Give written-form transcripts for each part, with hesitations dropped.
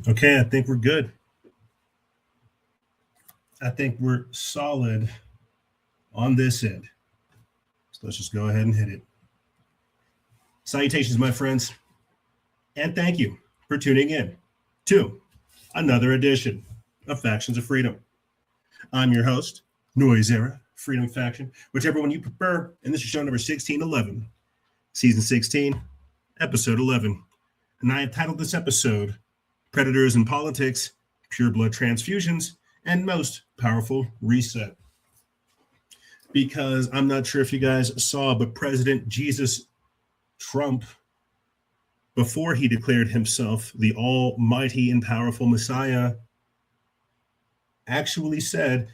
Okay, I think we're good. I think we're solid on this end. So let's just go ahead and hit it. Salutations, my friends, and thank you for tuning in to another edition of Factions of Freedom. I'm your host, Noise Era, Freedom Faction, whichever one you prefer, and this is show number 1611, season 16, episode 11. And I have titled this episode, Predators in Politics, Pure Blood Transfusions, and Most Powerful Reset. Because I'm not sure if you guys saw, but President Jesus Trump, before he declared himself the almighty and powerful Messiah, actually said,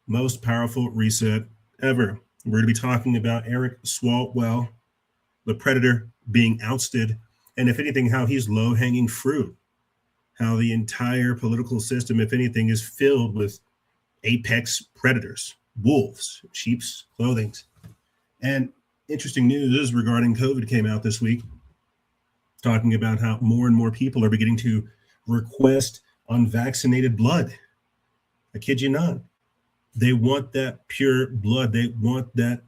most powerful reset ever. We're going to be talking about Eric Swalwell, the predator being ousted, and if anything, how he's low-hanging fruit. How the entire political system, if anything, is filled with apex predators, wolves, sheep's clothing. And interesting news regarding COVID came out this week, talking about how more and more people are beginning to request unvaccinated blood. I kid you not. They want that pure blood. They want that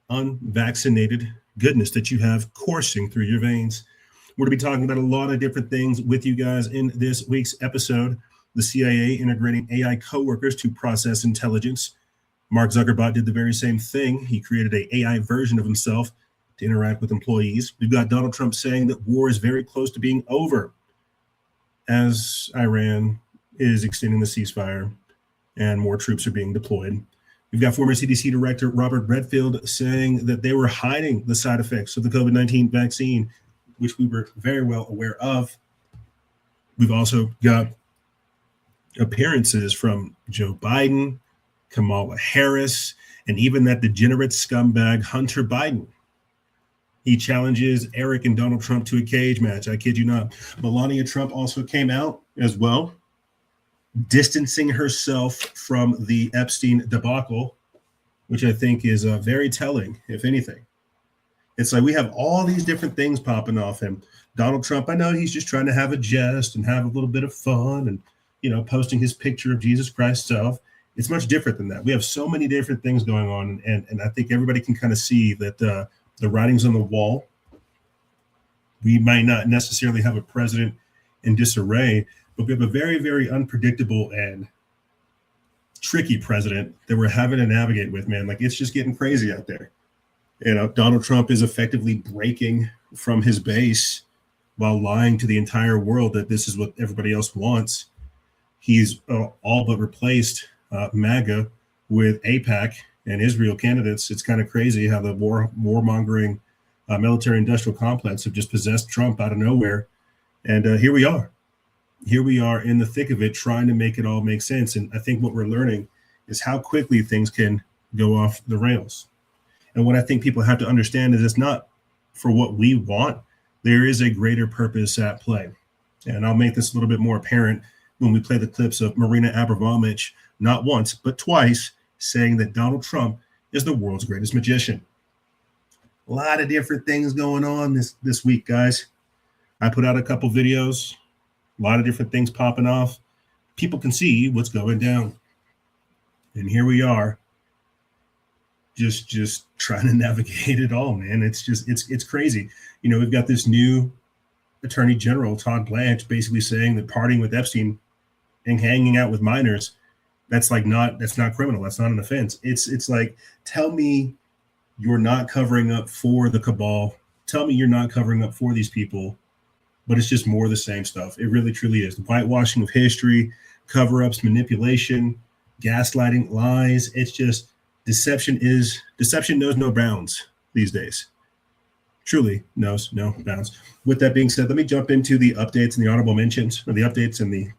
unvaccinated goodness that you have coursing through your veins. We're going to be talking about a lot of different things with you guys in this week's episode. The CIA integrating AI coworkers to process intelligence. Mark Zuckerberg did the very same thing. He created an AI version of himself to interact with employees. We've got Donald Trump saying that war is very close to being over as Iran is extending the ceasefire and more troops are being deployed. We've got former CDC Director Robert Redfield saying that they were hiding the side effects of the COVID-19 vaccine, which we were very well aware of. We've also got appearances from Joe Biden, Kamala Harris, and even that degenerate scumbag Hunter Biden. He challenges Eric and Donald Trump to a cage match. I kid you not. Melania Trump also came out as well, distancing herself from the Epstein debacle, which I think is very telling, if anything. It's like we have all these different things popping off him. Donald Trump, I know he's just trying to have a jest and have a little bit of fun and, you know, posting his picture of Jesus Christ's self. It's much different than that. We have so many different things going on. And I think everybody can kind of see that the writing's on the wall. We might not necessarily have a president in disarray, but we have a very, very unpredictable and tricky president that we're having to navigate with, man. Like, it's just getting crazy out there. You know, Donald Trump is effectively breaking from his base while lying to the entire world that this is what everybody else wants. He's all but replaced MAGA with AIPAC and Israel candidates. It's kind of crazy how the warmongering military industrial complex have just possessed Trump out of nowhere. And here we are. Here we are in the thick of it, trying to make it all make sense. And I think what we're learning is how quickly things can go off the rails. And what I think people have to understand is it's not for what we want. There is a greater purpose at play. And I'll make this a little bit more apparent when we play the clips of Marina Abramovich, not once, but twice, saying that Donald Trump is the world's greatest magician. A lot of different things going on this week, guys. I put out a couple videos A lot of different things popping off. People can see what's going down. And here we are, just trying to navigate it all, man. It's crazy. You know, we've got this new Attorney General, Todd Blanche, basically saying that partying with Epstein and hanging out with minors, that's not criminal. That's not an offense. It's like, tell me you're not covering up for the cabal. Tell me you're not covering up for these people, but it's just more of the same stuff. It really, truly is. The whitewashing of history, cover-ups, manipulation, gaslighting, lies. It's just deception knows no bounds these days. Truly knows no bounds. With that being said, let me jump into the updates and the honorable mentions, or the updates and the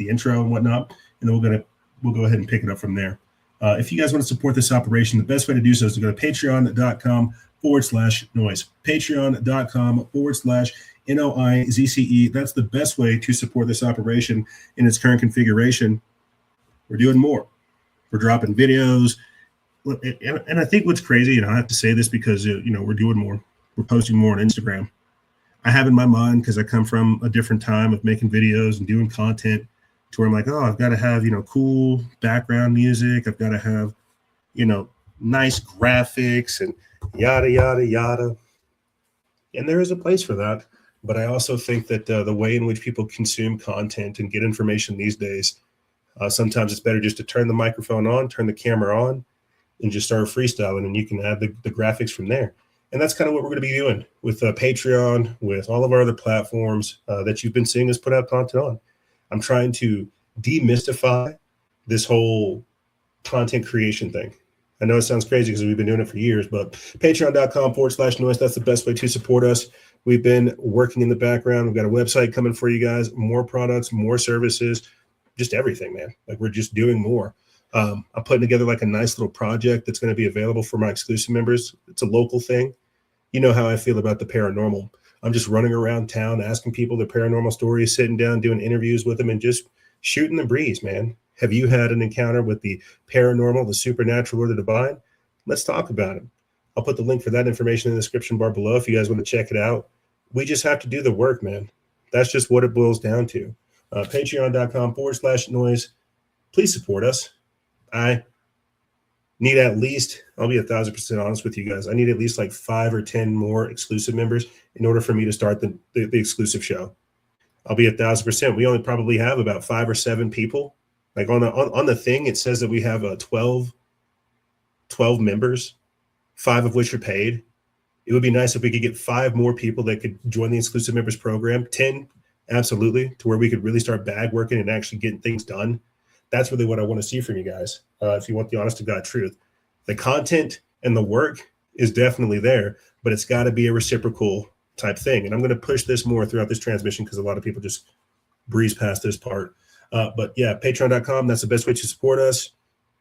intro and whatnot, and then we'll go ahead and pick it up from there. If you guys want to support this operation, the best way to do so is to go to patreon.com/noise. Patreon.com/NOIZCE. That's the best way to support this operation in its current configuration. We're doing more. We're dropping videos. And I think what's crazy, and I have to say this because, we're doing more. We're posting more on Instagram. I have in my mind, because I come from a different time of making videos and doing content, to where I'm like, oh, I've got to have, cool background music. I've got to have, nice graphics and yada, yada, yada. And there is a place for that. But I also think that the way in which people consume content and get information these days, sometimes it's better just to turn the microphone on, turn the camera on, and just start freestyling, and you can add the graphics from there. And that's kind of what we're going to be doing with Patreon, with all of our other platforms that you've been seeing us put out content on. I'm trying to demystify this whole content creation thing. I know it sounds crazy because we've been doing it for years, but patreon.com/noise, that's the best way to support us. We've been working in the background. We've got a website coming for you guys, more products, more services, just everything, man. Like, we're just doing more. I'm putting together like a nice little project that's going to be available for my exclusive members. It's a local thing. You know how I feel about the paranormal. I'm just running around town, asking people their paranormal stories, sitting down, doing interviews with them, and just shooting the breeze, man. Have you had an encounter with the paranormal, the supernatural, or the divine? Let's talk about it. I'll put the link for that information in the description bar below if you guys want to check it out. We just have to do the work, man. That's just what it boils down to. Patreon.com/noise. Please support us. I need at least, I'll be 1,000% honest with you guys, I need at least like 5 or 10 more exclusive members in order for me to start the exclusive show. I'll be 1,000%. We only probably have about 5 or 7 people. Like on the thing, it says that we have 12 members, 5 of which are paid. It would be nice if we could get 5 more people that could join the exclusive members program. 10, absolutely, to where we could really start bag working and actually getting things done. That's really what I want to see from you guys. If you want the honest to God truth, the content and the work is definitely there, but it's got to be a reciprocal type thing. And I'm going to push this more throughout this transmission because a lot of people just breeze past this part. But yeah, patreon.com, that's the best way to support us.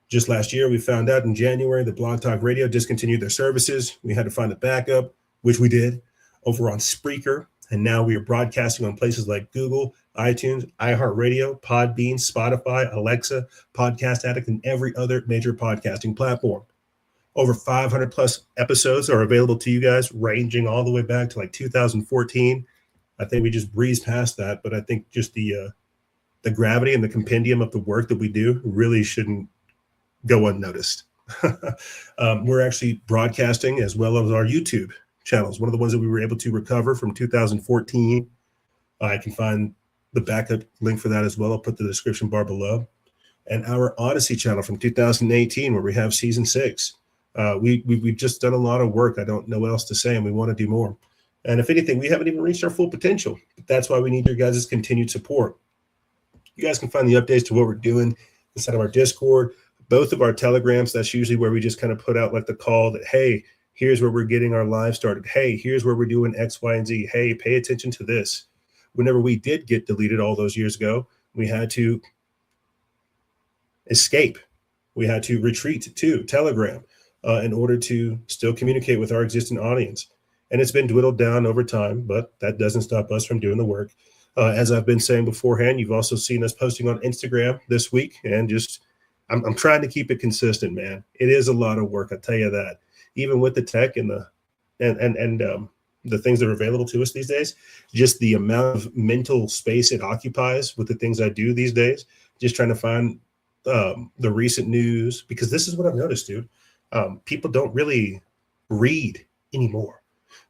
Just last year, we found out in January that Blog Talk Radio discontinued their services. We had to find a backup, which we did, over on Spreaker. And now we are broadcasting on places like Google, iTunes, iHeartRadio, Podbean, Spotify, Alexa, Podcast Addict, and every other major podcasting platform. Over 500 plus episodes are available to you guys, ranging all the way back to like 2014. I think we just breezed past that, but I think just the gravity and the compendium of the work that we do really shouldn't go unnoticed. We're actually broadcasting as well as our YouTube channels, one of the ones that we were able to recover from 2014. I can find the backup link for that as well. I'll put the description bar below. And our Odyssey channel from 2018, where we have season 6. We've just done a lot of work. I don't know what else to say, and we want to do more. And if anything, we haven't even reached our full potential. But that's why we need your guys' continued support. You guys can find the updates to what we're doing inside of our Discord, both of our Telegrams. That's usually where we just kind of put out like the call that, hey, here's where we're getting our live started. Hey, here's where we're doing X, Y, and Z. Hey, pay attention to this. Whenever we did get deleted all those years ago, we had to escape. We had to retreat to Telegram in order to still communicate with our existing audience. And it's been dwindled down over time, but that doesn't stop us from doing the work. As I've been saying beforehand, you've also seen us posting on Instagram this week, and just I'm trying to keep it consistent, man. It is a lot of work, I tell you that. Even with the tech and the things that are available to us these days, just the amount of mental space it occupies with the things I do these days, just trying to find the recent news, because this is what I've noticed, dude. People don't really read anymore.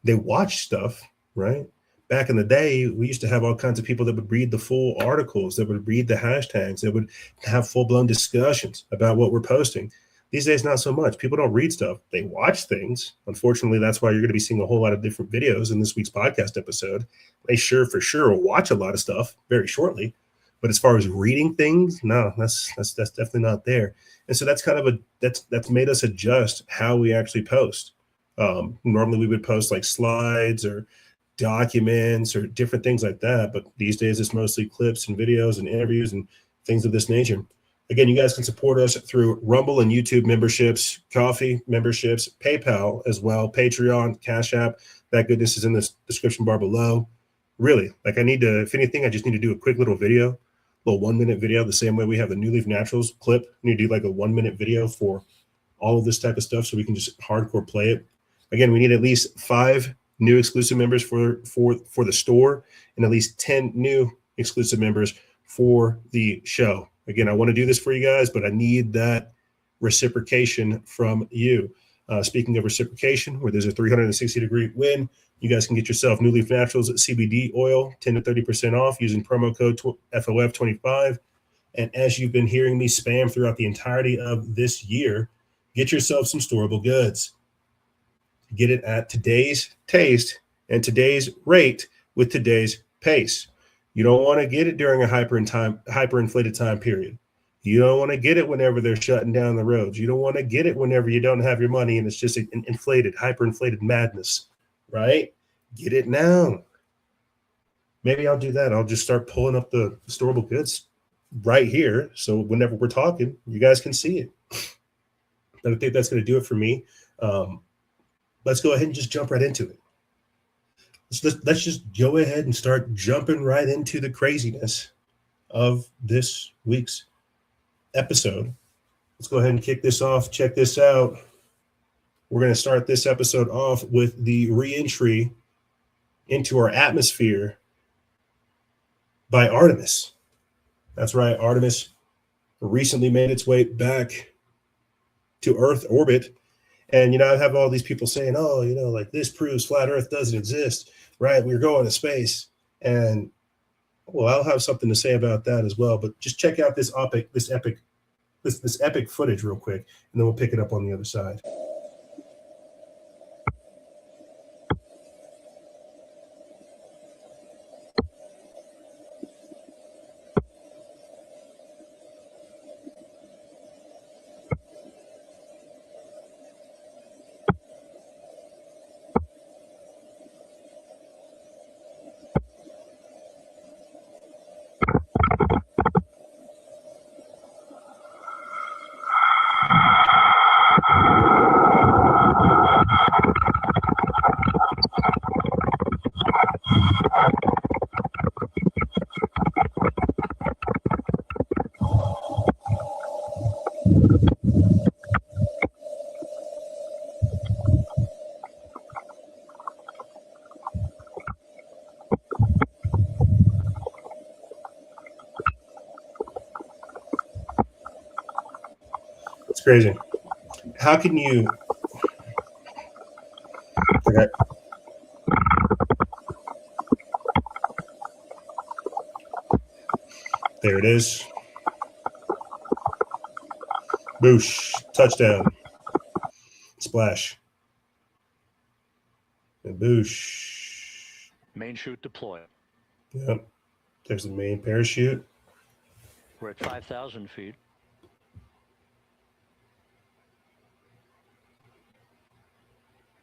They watch stuff, right? Back in the day, we used to have all kinds of people that would read the full articles, that would read the hashtags, that would have full-blown discussions about what we're posting. These days, not so much. People don't read stuff. They watch things. Unfortunately, that's why you're going to be seeing a whole lot of different videos in this week's podcast episode. They for sure will watch a lot of stuff very shortly. But as far as reading things, no, that's definitely not there. And so that's kind of that's made us adjust how we actually post. Normally we would post like slides or documents or different things like that. But these days it's mostly clips and videos and interviews and things of this nature. Again, you guys can support us through Rumble and YouTube memberships, Coffee memberships, PayPal as well, Patreon, Cash App. That goodness is in the description bar below. Really, like if anything, I just need to do a quick little video, little 1-minute video, the same way we have the New Leaf Naturals clip. I need to do like a 1-minute video for all of this type of stuff so we can just hardcore play it. Again, we need at least 5 new exclusive members for the store and at least 10 new exclusive members for the show. Again, I want to do this for you guys, but I need that reciprocation from you. Speaking of reciprocation, where there's a 360-degree win, you guys can get yourself New Leaf Naturals CBD oil, 10 to 30% off using promo code FOF25. And as you've been hearing me spam throughout the entirety of this year, get yourself some storable goods. Get it at today's taste and today's rate with today's pace. You don't want to get it during a hyperinflated time period. You don't want to get it whenever they're shutting down the roads. You don't want to get it whenever you don't have your money and it's just an hyperinflated madness, right? Get it now. Maybe I'll do that. I'll just start pulling up the storable goods right here. So whenever we're talking, you guys can see it. I think that's going to do it for me. Let's go ahead and just jump right into it. Let's just go ahead and start jumping right into the craziness of this week's episode. Let's go ahead and kick this off. Check this out. We're going to start this episode off with the re-entry into our atmosphere by Artemis. That's right. Artemis recently made its way back to Earth orbit. And, I have all these people saying, oh, like this proves flat Earth doesn't exist, right? We're going to space. And, well, I'll have something to say about that as well. But just check out this epic footage real quick, and then we'll pick it up on the other side. It's crazy. How can you? Okay. There it is. Boosh. Touchdown. Splash. And boosh. Main chute deployed. Yep. There's the main parachute. We're at 5,000 feet.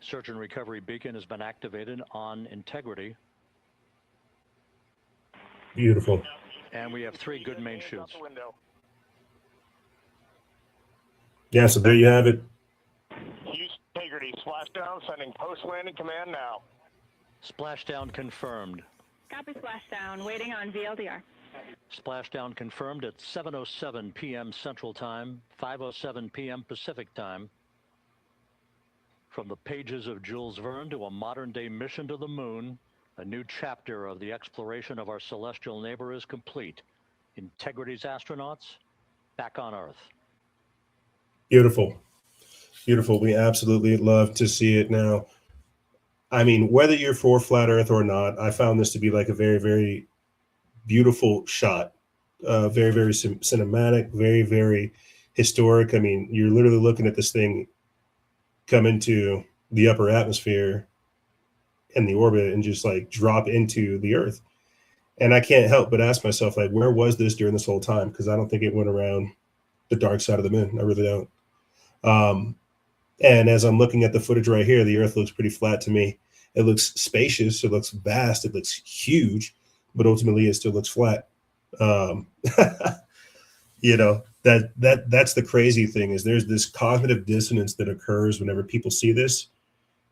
Search and recovery beacon has been activated on integrity. Beautiful. And we have 3 good main chutes. Yeah, so there you have it. Integrity, splashdown, sending post-landing command now. Splashdown confirmed. Copy splashdown, waiting on VLDR. Splashdown confirmed at 7:07 p.m. Central Time, 5:07 p.m. Pacific Time. From the pages of Jules Verne to a modern-day mission to the moon, a new chapter of the exploration of our celestial neighbor is complete. Integrity's astronauts back on Earth. Beautiful. Beautiful. We absolutely love to see it now. I mean, whether you're for flat Earth or not, I found this to be like a very, very beautiful shot. Very, very cinematic, very, very historic. I mean, you're literally looking at this thing come into the upper atmosphere and the orbit and just like drop into the Earth. And I can't help but ask myself, like, where was this during this whole time? Because I don't think it went around the dark side of the moon. I really don't. And as I'm looking at the footage right here, the Earth looks pretty flat to me. It looks spacious. It looks vast. It looks huge, but ultimately it still looks flat. You know, that's the crazy thing is there's this cognitive dissonance that occurs whenever people see this.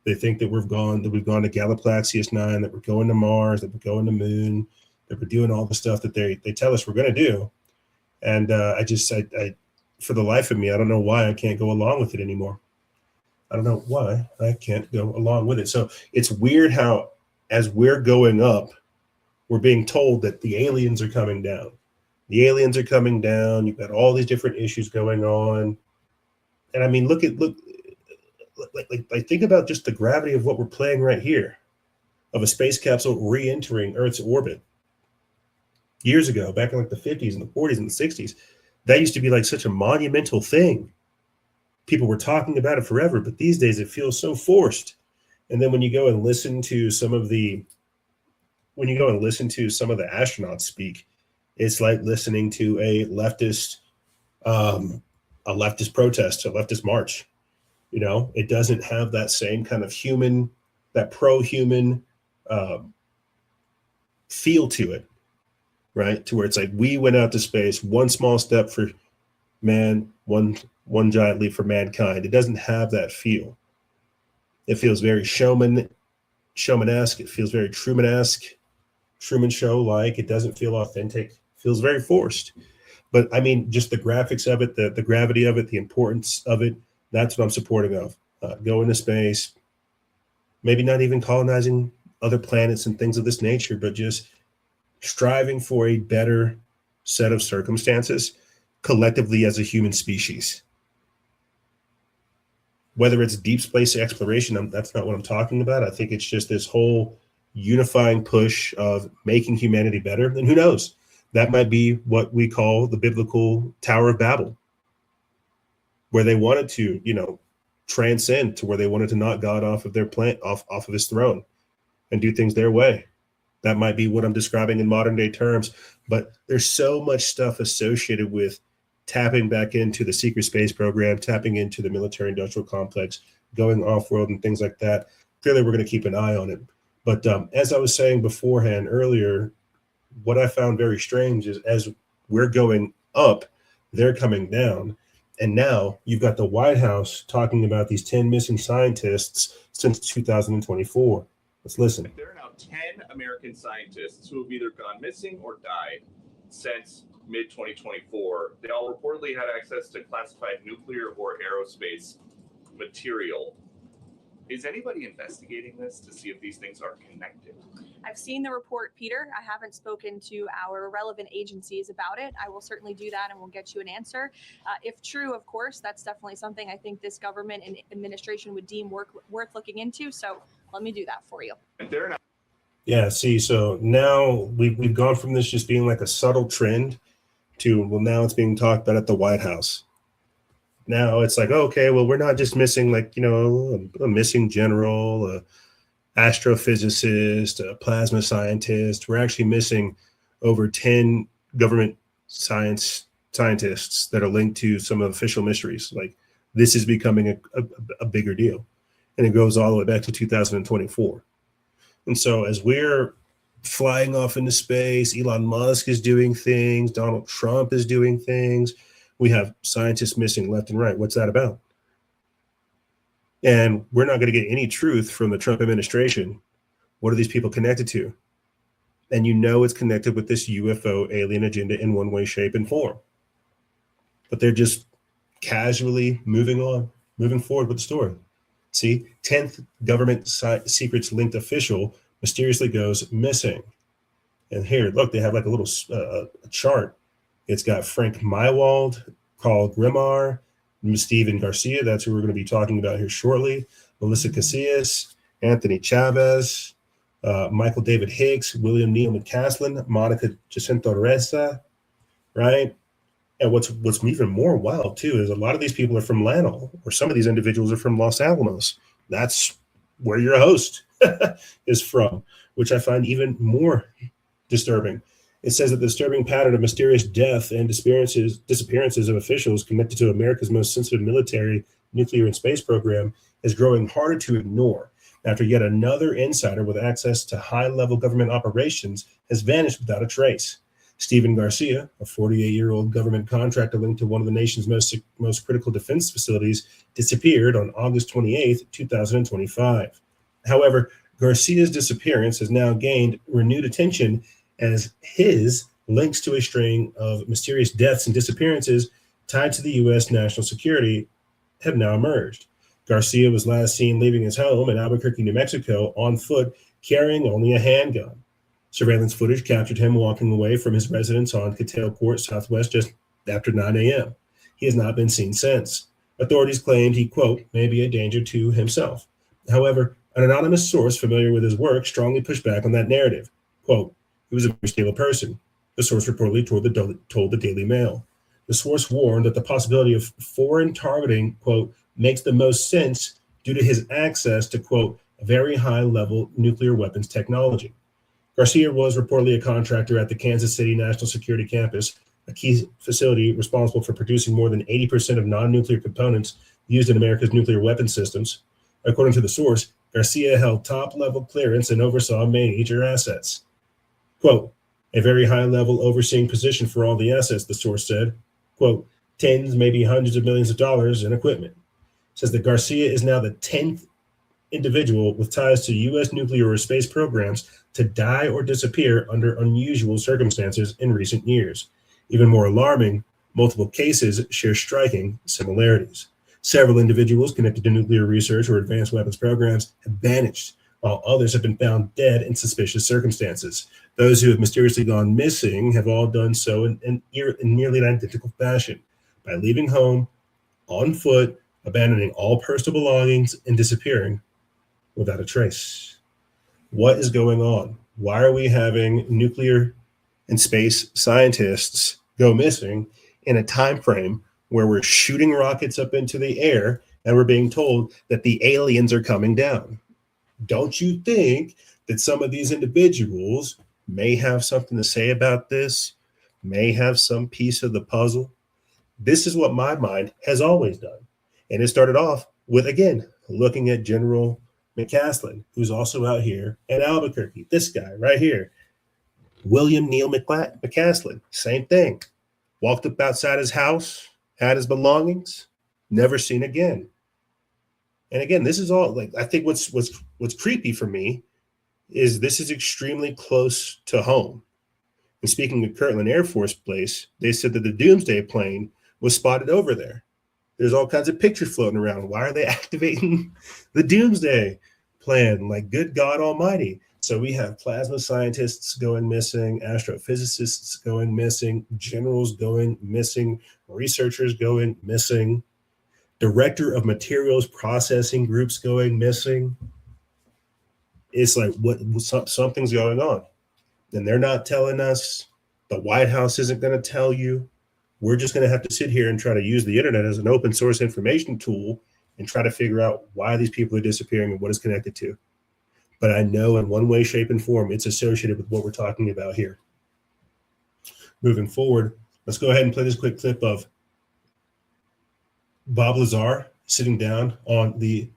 They think that we've gone to Galaplaxius 9, that we're going to Mars, that we're going to the moon, that we're doing all the stuff that they tell us we're going to do. And I for the life of me, I don't know why I can't go along with it anymore. I don't know why I can't go along with it. So it's weird how, as we're going up, we're being told that the aliens are coming down. The aliens are coming down. You've got all these different issues going on. And I mean, think about just the gravity of what we're playing right here, of a space capsule re-entering Earth's orbit. Years ago, back in like the 50s and the 40s and the 60s, that used to be like such a monumental thing. People were talking about it forever, but these days it feels so forced. And then when you go and listen to some of the astronauts speak, it's like listening to a leftist protest, a leftist march. You know, it doesn't have that same kind of human, that pro-human feel to it, right? To where it's like, we went out to space, one small step for man, one giant leap for mankind. It doesn't have that feel. It feels very showmanesque. It feels very Truman-esque, Truman Show-like. It doesn't feel authentic. It feels very forced. But I mean, just the graphics of it, the gravity of it, the importance of it, that's what I'm supporting of. Go into space, maybe not even colonizing other planets and things of this nature, but just striving for a better set of circumstances collectively as a human species. Whether it's deep space exploration, that's not what I'm talking about. I think it's just this whole unifying push of making humanity better. And who knows? That might be what we call the biblical Tower of Babel, where they wanted to, transcend to where they wanted to knock God off of their off of his throne and do things their way. That might be what I'm describing in modern day terms, but there's so much stuff associated with tapping back into the secret space program, tapping into the military industrial complex, going off-world and things like that. Clearly, we're going to keep an eye on it. But as I was saying beforehand earlier, what I found very strange is as we're going up, they're coming down. And now you've got the White House talking about these 10 missing scientists since 2024. Let's listen. There are now 10 American scientists who have either gone missing or died since mid-2024. They all reportedly had access to classified nuclear or aerospace material. Is anybody investigating this to see if these things are connected? I've seen the report, Peter. I haven't spoken to our relevant agencies about it. I will certainly do that and we'll get you an answer. If true, of course, that's definitely something I think this government and administration would deem worth looking into. So let me do that for you. And they're not. Yeah, see, so now we've gone from this just being like a subtle trend to, well, now it's being talked about at the White House. Now it's like, okay, well, we're not just missing like, a missing general, a astrophysicist, a plasma scientist. We're actually missing over 10 government scientists that are linked to some official mysteries. Like, this is becoming a bigger deal. And it goes all the way back to 2024. And so as we're flying off into space, Elon Musk is doing things, Donald Trump is doing things. We have scientists missing left and right. What's that about? And we're not going to get any truth from the Trump administration. What are these people connected to? And it's connected with this UFO alien agenda in one way, shape, and form. But they're just casually moving forward with the story. See, 10th government secrets linked official mysteriously goes missing. And here, look, they have like a little chart. It's got Frank Mywald, Carl Grimar, Steven Garcia. That's who we're going to be talking about here shortly. Melissa Casillas, Anthony Chavez, Michael David Hicks, William Neal McCaslin, Monica Jacinto Reza, right? And what's even more wild too is a lot of these people are from Lanol, or some of these individuals are from Los Alamos. That's where your host is from, which I find even more disturbing. It says that the disturbing pattern of mysterious death and disappearances of officials connected to America's most sensitive military, nuclear, and space program is growing harder to ignore after yet another insider with access to high-level government operations has vanished without a trace. Steven Garcia, a 48-year-old government contractor linked to one of the nation's most critical defense facilities, disappeared on August 28, 2025. However, Garcia's disappearance has now gained renewed attention as his links to a string of mysterious deaths and disappearances tied to the U.S. national security have now emerged. Garcia was last seen leaving his home in Albuquerque, New Mexico, on foot, carrying only a handgun. Surveillance footage captured him walking away from his residence on Catale Court Southwest just after 9 a.m. He has not been seen since. Authorities claimed he, quote, may be a danger to himself. However, an anonymous source familiar with his work strongly pushed back on that narrative. Quote, he was a very stable person, the source reportedly told the Daily Mail. The source warned that the possibility of foreign targeting, quote, makes the most sense due to his access to, quote, very high-level nuclear weapons technology. Garcia was reportedly a contractor at the Kansas City National Security Campus, a key facility responsible for producing more than 80% of non-nuclear components used in America's nuclear weapon systems. According to the source, Garcia held top-level clearance and oversaw major assets. Quote, a very high-level overseeing position for all the assets, the source said. Quote, tens, maybe hundreds of millions of dollars in equipment. It says that Garcia is now the 10th individual with ties to U.S. nuclear or space programs to die or disappear under unusual circumstances in recent years. Even more alarming, multiple cases share striking similarities. Several individuals connected to nuclear research or advanced weapons programs have vanished, while others have been found dead in suspicious circumstances. Those who have mysteriously gone missing have all done so in nearly an identical fashion, by leaving home, on foot, abandoning all personal belongings, and disappearing without a trace. What is going on? Why are we having nuclear and space scientists go missing in a time frame where we're shooting rockets up into the air and we're being told that the aliens are coming down? Don't you think that some of these individuals may have something to say about this, may have some piece of the puzzle? This is what my mind has always done. And it started off with, again, looking at General McCaslin, who's also out here in Albuquerque. This guy right here, William Neal McCaslin, same thing. Walked up outside his house, had his belongings, never seen again. And again, this is all like, I think what's creepy for me is this is extremely close to home. And speaking of Kirtland Air Force Base, they said that the Doomsday plane was spotted over there. There's all kinds of pictures floating around. Why are they activating the Doomsday plan? Like, good God Almighty. So we have plasma scientists going missing, astrophysicists going missing, generals going missing, researchers going missing, director of materials processing groups going missing. It's like, something's going on. And they're not telling us. The White House isn't going to tell you. We're just going to have to sit here and try to use the internet as an open source information tool and try to figure out why these people are disappearing and what it's connected to. But I know in one way, shape, and form, it's associated with what we're talking about here. Moving forward, let's go ahead and play this quick clip of Bob Lazar sitting down on the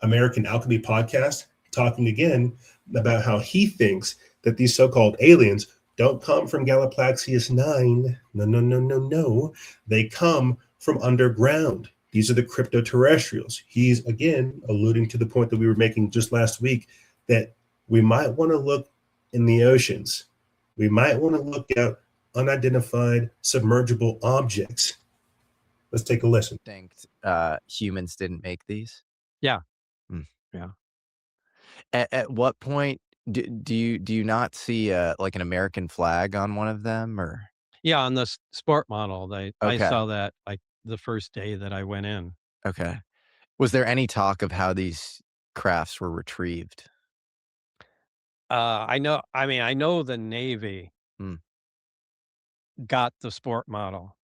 American Alchemy podcast, talking again about how he thinks that these so-called aliens don't come from Galaplaxius 9. No. They come from underground. These are the crypto-terrestrials. He's, again, alluding to the point that we were making just last week, that we might want to look in the oceans. We might want to look at unidentified submergible objects. Let's take a listen. Think humans didn't make these? Yeah. At what point do you not see like an American flag on one of them, or? Yeah, on the sport model, I Okay. saw that like the first day that I went in. Okay. Was there any talk of how these crafts were retrieved? I know the Navy Hmm. got the sport model,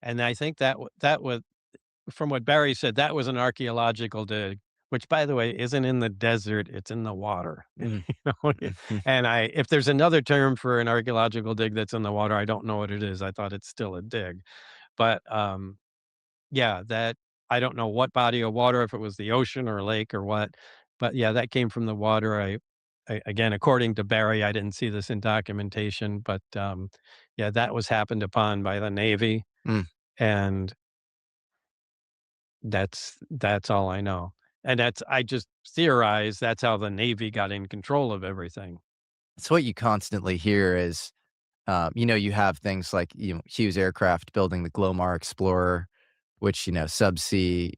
and I think that was, from what Barry said, that was an archaeological dig, which, by the way, isn't in the desert, it's in the water. Mm. You know? And if there's another term for an archaeological dig that's in the water, I don't know what it is. I thought it's still a dig. But, yeah, that I don't know what body of water, if it was the ocean or lake or what, but, yeah, that came from the water. Again, according to Barry, I didn't see this in documentation, but, yeah, that was happened upon by the Navy, Mm. and that's all I know. And I just theorize that's how the Navy got in control of everything. It's what you constantly hear is, you have things like, Hughes Aircraft building the Glomar Explorer, which, subsea,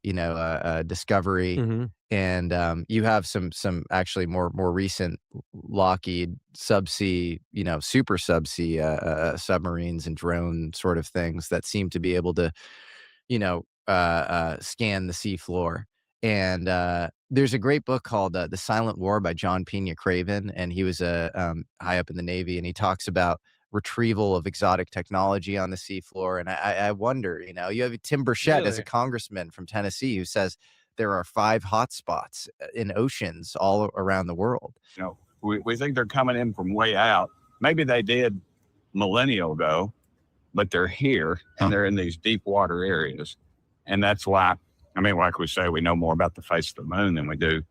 Discovery, Mhm. and you have some actually more recent Lockheed subsea, super subsea submarines and drone sort of things that seem to be able to, scan the seafloor. And there's a great book called The Silent War by John Pena Craven, and he was high up in the Navy, and he talks about retrieval of exotic technology on the seafloor. And I wonder, you have Tim Burchett as a Really? congressman from Tennessee who says there are 5 hotspots in oceans all around the world. We think they're coming in from way out. Maybe they did millennia ago, but they're here and they're in these deep water areas. And that's why, like we say, we know more about the face of the moon than we do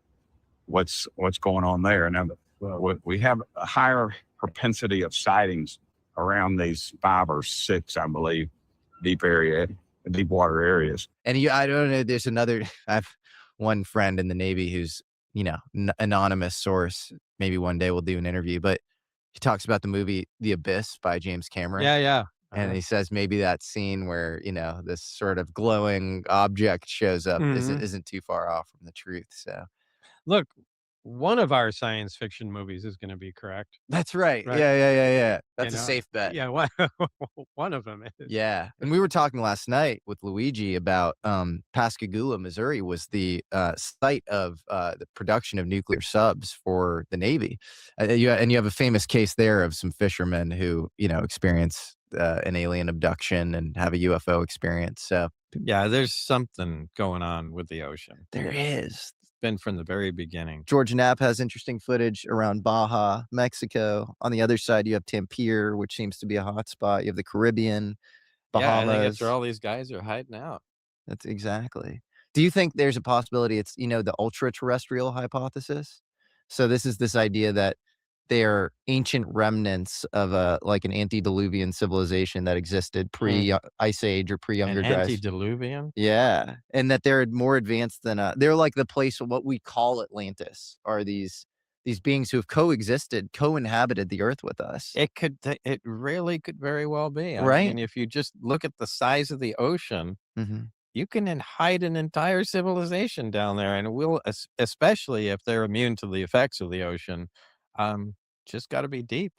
what's going on there. Now, we have a higher propensity of sightings around these 5 or 6, I believe, deep water areas. And I don't know, there's another, I have one friend in the Navy who's, anonymous source. Maybe one day we'll do an interview, but he talks about the movie The Abyss by James Cameron. Yeah. And he says maybe that scene where, this sort of glowing object shows up Mhm. isn't too far off from the truth. So Look, one of our science fiction movies is gonna be correct. that's right. Right. Yeah. That's You a know? safe bet. Yeah, one of them is. Yeah. And we were talking last night with Luigi about Pascagoula, Missouri was the site of the production of nuclear subs for the Navy. And you have a famous case there of some fishermen who, experience an alien abduction and have a UFO experience. So Yeah, there's something going on with the ocean. there is. It's been from the very beginning. George Knapp has interesting footage around Baja, Mexico. On the other side, you have Tampere, which seems to be a hotspot. You have the Caribbean, Yeah, I think Bahamas. that's where all these guys are hiding out. That's exactly. Do you think there's a possibility it's, the ultra-terrestrial hypothesis? So this idea that they're ancient remnants of an antediluvian civilization that existed pre-Ice Age or pre-Younger An Dryas. antediluvian? Yeah, and that they're more advanced than they're like the place of what we call Atlantis are these beings who have co-inhabited the earth with us. It really could very well be. Right. I mean, if you just look at the size of the ocean, Mhm. you can hide an entire civilization down there, and especially if they're immune to the effects of the ocean. Just got to be deep.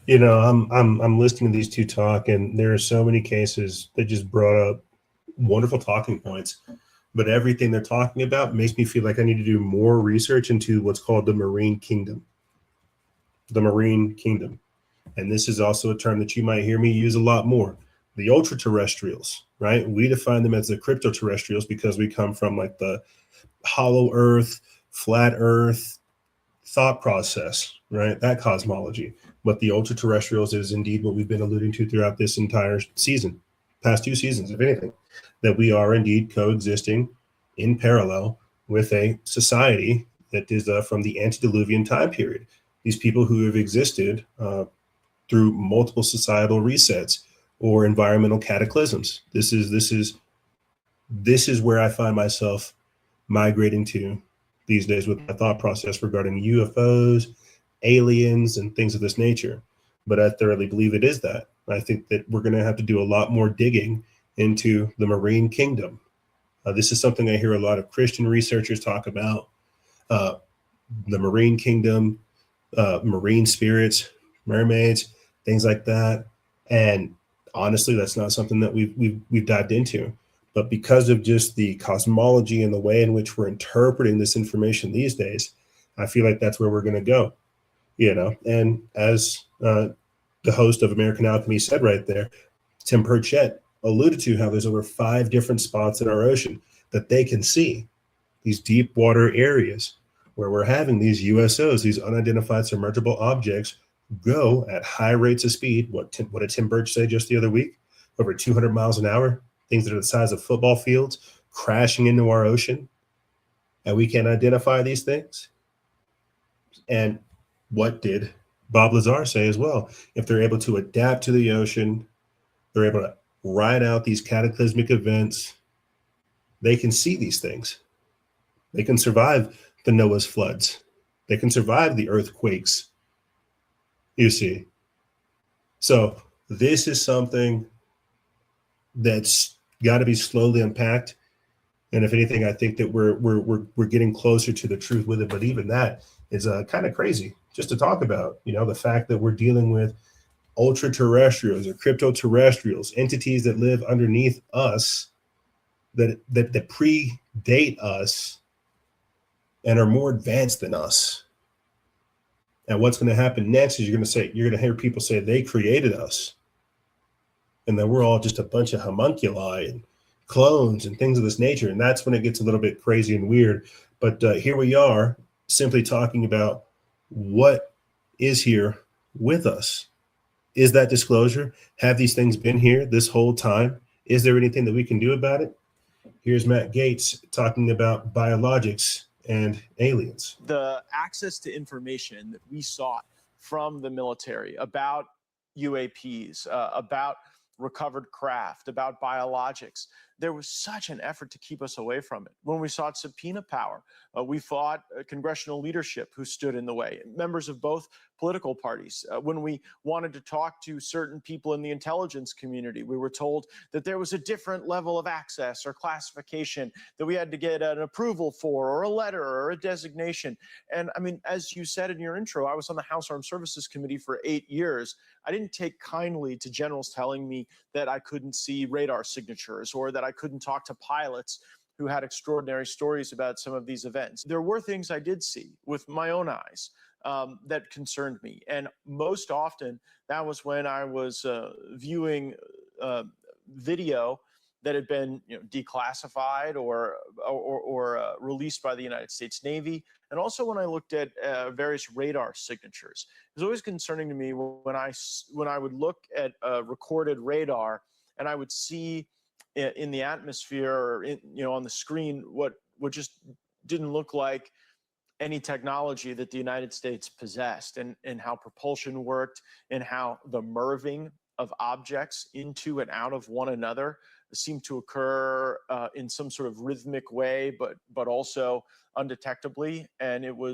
I'm listening to these two talk, and there are so many cases that just brought up wonderful talking points. But everything they're talking about makes me feel like I need to do more research into what's called the marine kingdom. The marine kingdom. And this is also a term that you might hear me use a lot more. The ultra-terrestrials, right? We define them as the crypto-terrestrials because we come from like the hollow earth, flat earth thought process, right? That cosmology. But the ultra-terrestrials is indeed what we've been alluding to throughout this entire season, past 2 seasons, if anything, that we are indeed coexisting in parallel with a society that is from the antediluvian time period. These people who have existed through multiple societal resets or environmental cataclysms. This is where I find myself migrating to these days with my thought process regarding UFOs, aliens, and things of this nature. But I thoroughly believe it is that. I think that we're going to have to do a lot more digging into the marine kingdom This is something I hear a lot of Christian researchers talk about. The marine kingdom, marine spirits, mermaids, things like that. And honestly, that's not something that we've dived into. But because of just the cosmology and the way in which we're interpreting this information these days, I feel like that's where we're going to go, you know. And as the host of American Alchemy said right there, Tim Purchett alluded to how there's over 5 different spots in our ocean that they can see, these deep water areas where we're having these USOs, these unidentified submergible objects, go at high rates of speed. What did Tim Birch say just the other week? Over 200 miles an hour, things that are the size of football fields crashing into our ocean. And we can't identify these things. And what did Bob Lazar say as well? If they're able to adapt to the ocean, they're able to ride out these cataclysmic events, they can see these things. They can survive the Noah's floods. They can survive the earthquakes, you see. So this is something that's got to be slowly unpacked. And if anything, I think that we're getting closer to the truth with it. But even that is kind of crazy just to talk about, you know, the fact that we're dealing with ultra-terrestrials or crypto-terrestrials, entities that live underneath us, that predate us and are more advanced than us. And what's going to happen next is you're going to hear people say they created us, and that we're all just a bunch of homunculi and clones and things of this nature. And that's when it gets a little bit crazy and weird. But here we are simply talking about what is here with us. Is that disclosure? Have these things been here this whole time? Is there anything that we can do about it? Here's Matt Gaetz talking about biologics and aliens. The access to information that we sought from the military about UAPs, about recovered craft, about biologics, there was such an effort to keep us away from it. When we sought subpoena power, we fought congressional leadership who stood in the way, members of both political parties. When we wanted to talk to certain people in the intelligence community, we were told that there was a different level of access or classification that we had to get an approval for, or a letter or a designation. And I mean, as you said in your intro, I was on the House Armed Services Committee for 8 years. I didn't take kindly to generals telling me that I couldn't see radar signatures or that I couldn't talk to pilots who had extraordinary stories about some of these events. There were things I did see with my own eyes that concerned me. And most often, that was when I was viewing video that had been declassified or released by the United States Navy. And also when I looked at various radar signatures. It was always concerning to me when I would look at recorded radar and I would see in the atmosphere or on the screen what just didn't look like any technology that the United States possessed, and how propulsion worked, and how the merving of objects into and out of one another seemed to occur in some sort of rhythmic way, but also undetectably. And it were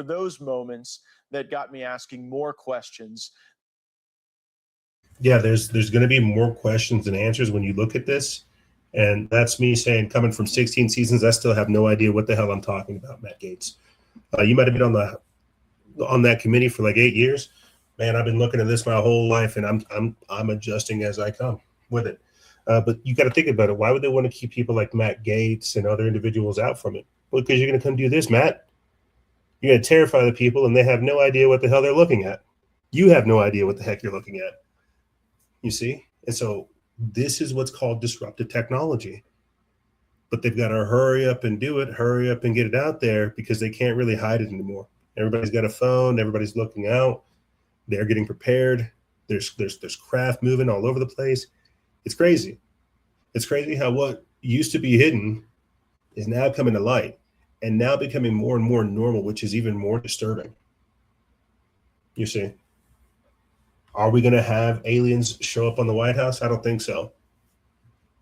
those moments that got me asking more questions. Yeah, there's going to be more questions than answers when you look at this. And that's me saying, coming from 16 seasons, I still have no idea what the hell I'm talking about, Matt Gaetz. You might have been on that committee for like 8 years. Man, I've been looking at this my whole life, and I'm adjusting as I come with it. But you got to think about it. Why would they want to keep people like Matt Gaetz and other individuals out from it? Well, because you're going to come do this, Matt. You're going to terrify the people, and they have no idea what the hell they're looking at. You have no idea what the heck you're looking at. You see? And so this is what's called disruptive technology. But they've got to hurry up and do it, hurry up and get it out there, because they can't really hide it anymore. Everybody's got a phone. Everybody's looking out. They're getting prepared. There's craft moving all over the place. It's crazy. It's crazy how what used to be hidden is now coming to light and now becoming more and more normal, which is even more disturbing. You see? Are we going to have aliens show up on the White House? I don't think so.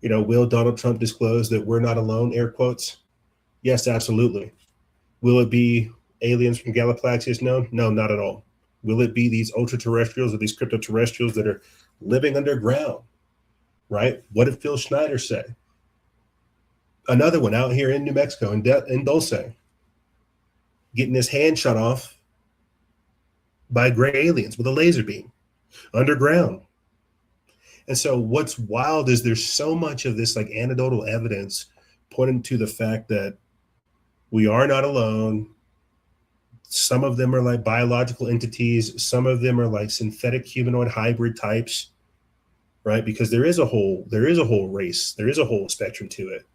Will Donald Trump disclose that we're not alone, air quotes? Yes, absolutely. Will it be aliens from Galaxis? No, not at all. Will it be these ultra-terrestrials or these crypto-terrestrials that are living underground, right? What did Phil Schneider say? Another one out here in New Mexico, in Dulce, getting his hand shot off by gray aliens with a laser beam underground. And so what's wild is there's so much of this like anecdotal evidence pointing to the fact that we are not alone. Some of them are like biological entities. Some of them are like synthetic humanoid hybrid types, right? Because there is a whole race, there is a whole spectrum to it.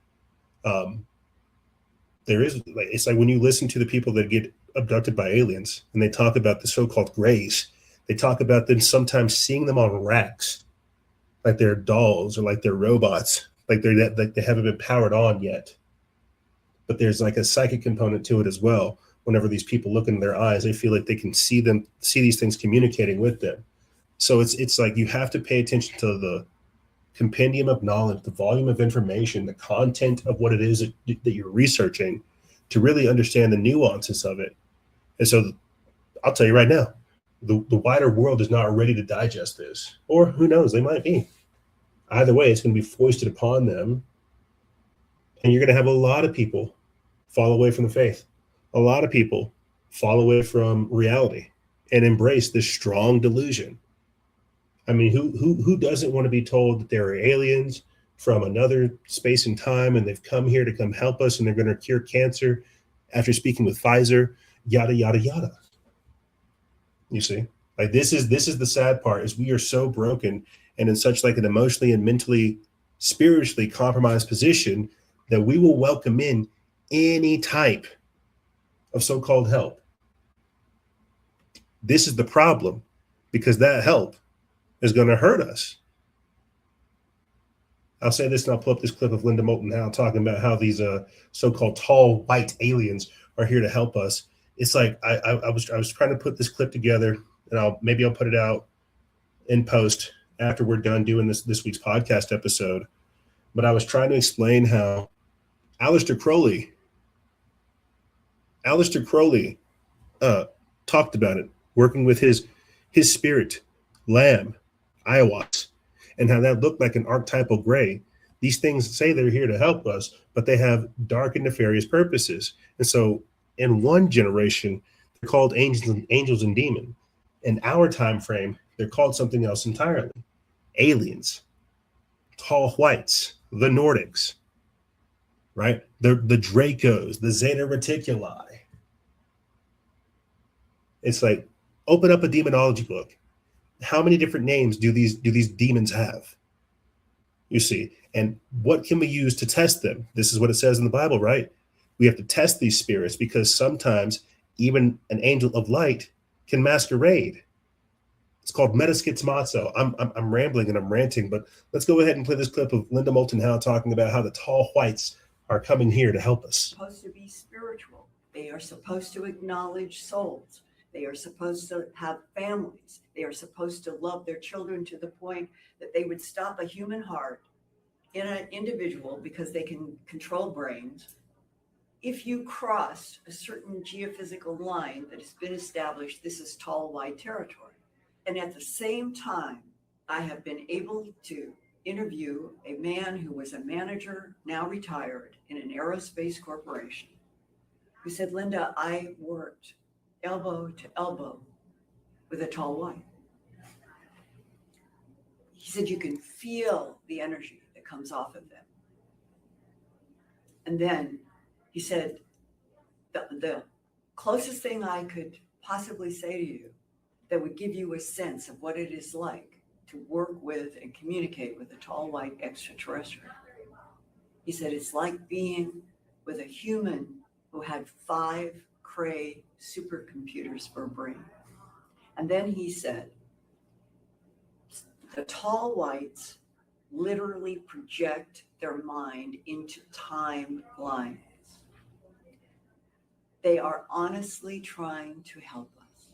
There is, like, it's like when you listen to the people that get abducted by aliens and they talk about the so-called grays, they talk about them sometimes seeing them on racks, like they're dolls or like they're robots, like they haven't been powered on yet. But there's like a psychic component to it as well. Whenever these people look in their eyes, they feel like they can see these things communicating with them. So it's like you have to pay attention to the compendium of knowledge, the volume of information, the content of what it is that you're researching to really understand the nuances of it. And so I'll tell you right now, the wider world is not ready to digest this, or who knows, they might be. Either way, it's going to be foisted upon them. And you're going to have a lot of people fall away from the faith. A lot of people fall away from reality and embrace this strong delusion. I mean, who doesn't want to be told that there are aliens from another space and time and they've come here to come help us and they're going to cure cancer after speaking with Pfizer, yada, yada, yada. You see, like this is the sad part is we are so broken and in such like an emotionally and mentally, spiritually compromised position that we will welcome in any type of so-called help. This is the problem, because that help is going to hurt us. I'll say this and I'll pull up this clip of Linda Moulton Howe talking about how these so-called tall white aliens are here to help us. It's like I was trying to put this clip together, and maybe I'll put it out in post after we're done doing this week's podcast episode. But I was trying to explain how Aleister Crowley talked about it, working with his spirit, lamb, Ayahuasca, and how that looked like an archetypal gray. These things say they're here to help us, but they have dark and nefarious purposes. And so in one generation, they're called angels and demons. In our time frame, they're called something else entirely. Aliens, tall whites, the Nordics, right? The Dracos, the Zeta Reticuli. It's like, open up a demonology book. How many different names do these demons have? You see, and what can we use to test them? This is what it says in the Bible, right? We have to test these spirits because sometimes even an angel of light can masquerade. It's called metaschizmazo. I'm rambling and I'm ranting, but let's go ahead and play this clip of Linda Moulton Howe talking about how the tall whites are coming here to help us. Supposed to be spiritual. They are supposed to acknowledge souls. They are supposed to have families. They are supposed to love their children to the point that they would stop a human heart in an individual because they can control brains. If you cross a certain geophysical line that has been established, this is tall, wide territory. And at the same time, I have been able to interview a man who was a manager, now retired, in an aerospace corporation, who said, Linda, I worked elbow to elbow with a tall white. He said, you can feel the energy that comes off of them. And then he said, the closest thing I could possibly say to you that would give you a sense of what it is like to work with and communicate with a tall white extraterrestrial. He said, it's like being with a human who had 5 Cray supercomputers for a brain. And then he said, the tall whites literally project their mind into timelines. They are honestly trying to help us.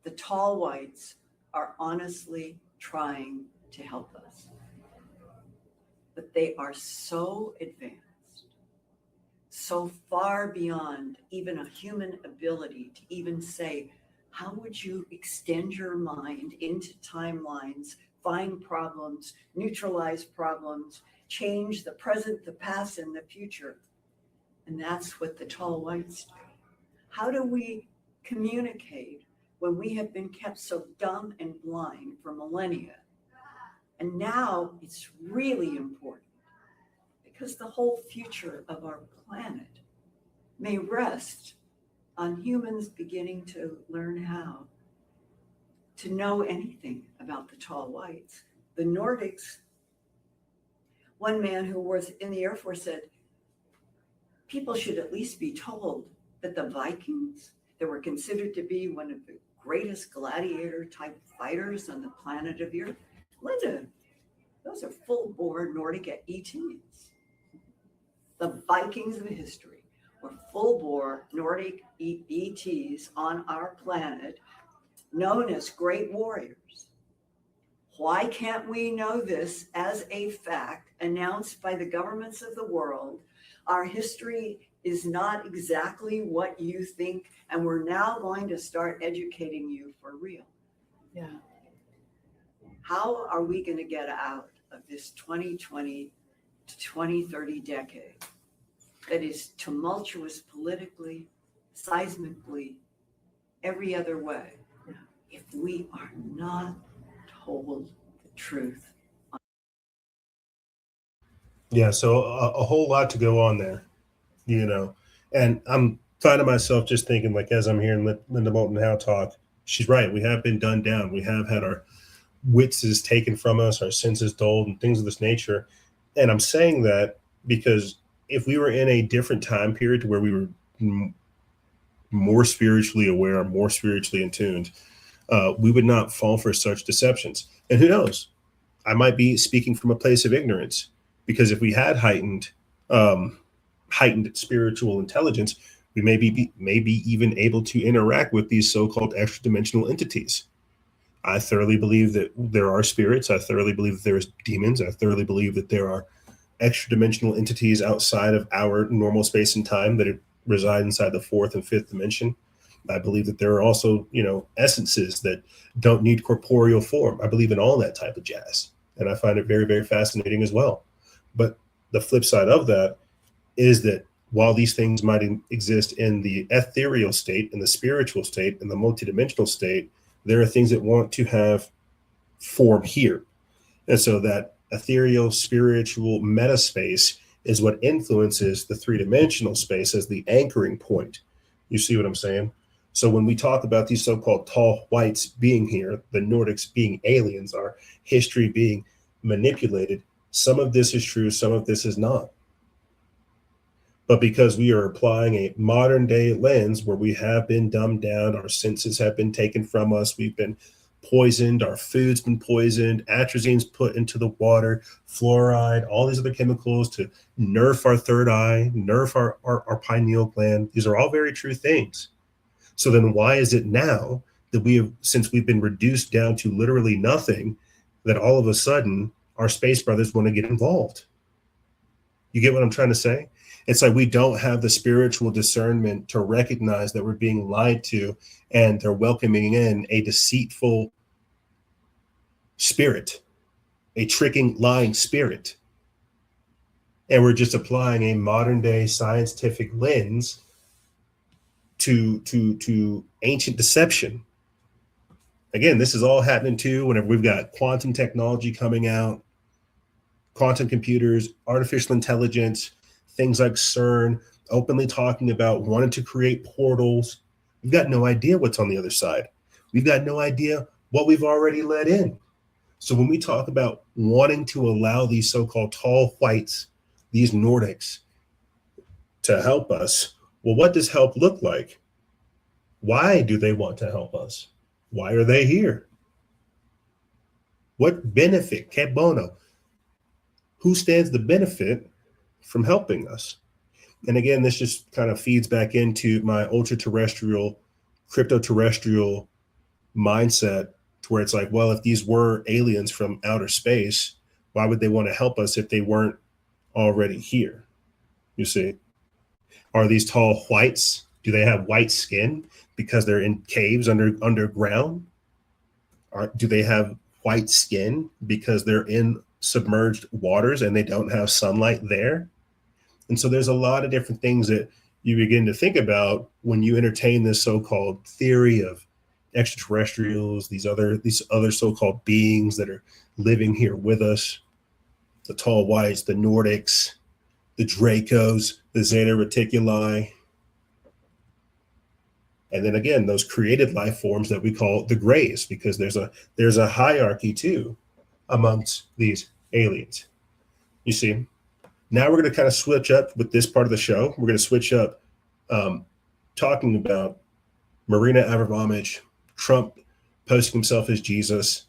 The tall whites are honestly trying to help us. But they are so advanced, so far beyond even a human ability to even say, how would you extend your mind into timelines, find problems, neutralize problems, change the present, the past, and the future. And that's what the tall whites do. How do we communicate when we have been kept so dumb and blind for millennia? And now it's really important because the whole future of our planet may rest on humans beginning to learn how to know anything about the tall whites. The Nordics, one man who was in the Air Force said, people should at least be told that the Vikings, that were considered to be one of the greatest gladiator type fighters on the planet of Europe, those are full-bore Nordic ETs. The Vikings of history were full-bore Nordic ETs on our planet, known as great warriors. Why can't we know this as a fact announced by the governments of the world? Our history is not exactly what you think, and we're now going to start educating you for real. Yeah. How are we going to get out of this 2020 to 2030 decade that is tumultuous politically, seismically, every other way, if we are not told the truth? Yeah, so a whole lot to go on there, and I'm finding myself just thinking, like, as I'm hearing Linda Moulton Howe talk, she's right. We have been done down. We have had our wits taken from us, our senses dulled, and things of this nature. And I'm saying that because if we were in a different time period where we were more spiritually aware, more spiritually in tuned, we would not fall for such deceptions. And who knows? I might be speaking from a place of ignorance, because if we had heightened spiritual intelligence, we may be even able to interact with these so-called extra-dimensional entities. I thoroughly believe that there are spirits. I thoroughly believe that there's demons. I thoroughly believe that there are extra-dimensional entities outside of our normal space and time that reside inside the fourth and fifth dimension. I believe that there are also, essences that don't need corporeal form. I believe in all that type of jazz, and I find it very, very fascinating as well. But the flip side of that is that while these things might exist in the ethereal state, in the spiritual state, in the multidimensional state, there are things that want to have form here. And so that ethereal, spiritual meta space is what influences the three-dimensional space as the anchoring point. You see what I'm saying? So when we talk about these so-called tall whites being here, the Nordics being aliens, our history being manipulated, some of this is true, some of this is not. But because we are applying a modern day lens where we have been dumbed down, our senses have been taken from us, we've been poisoned, our food's been poisoned, atrazine's put into the water, fluoride, all these other chemicals to nerf our third eye, nerf our pineal gland. These are all very true things. So then why is it now that since we've been reduced down to literally nothing, that all of a sudden our space brothers want to get involved? You get what I'm trying to say? It's like we don't have the spiritual discernment to recognize that we're being lied to, and they're welcoming in a deceitful spirit, a tricking, lying spirit. And we're just applying a modern day scientific lens to ancient deception. Again, this is all happening too whenever we've got quantum technology coming out, quantum computers, artificial intelligence, things like CERN, openly talking about wanting to create portals. We've got no idea what's on the other side. We've got no idea what we've already let in. So when we talk about wanting to allow these so-called tall whites, these Nordics, to help us, well, what does help look like? Why do they want to help us? Why are they here? What benefit? Que bono? Who stands the benefit from helping us? And again, this just kind of feeds back into my ultra-terrestrial, crypto-terrestrial mindset, to where it's like, well, if these were aliens from outer space, why would they want to help us if they weren't already here? You see? Are these tall whites? Do they have white skin because they're in caves underground? Do they have white skin because they're in submerged waters and they don't have sunlight there. And so there's a lot of different things that you begin to think about when you entertain this so-called theory of extraterrestrials, these other so-called beings that are living here with us, the tall whites, the Nordics, the Dracos, the Zeta Reticuli, and then again, those created life forms that we call the Greys, because there's a hierarchy too amongst these aliens. You see, now we're going to kind of switch up with this part of the show. We're going to switch up talking about Marina Abramovich, Trump posting himself as Jesus,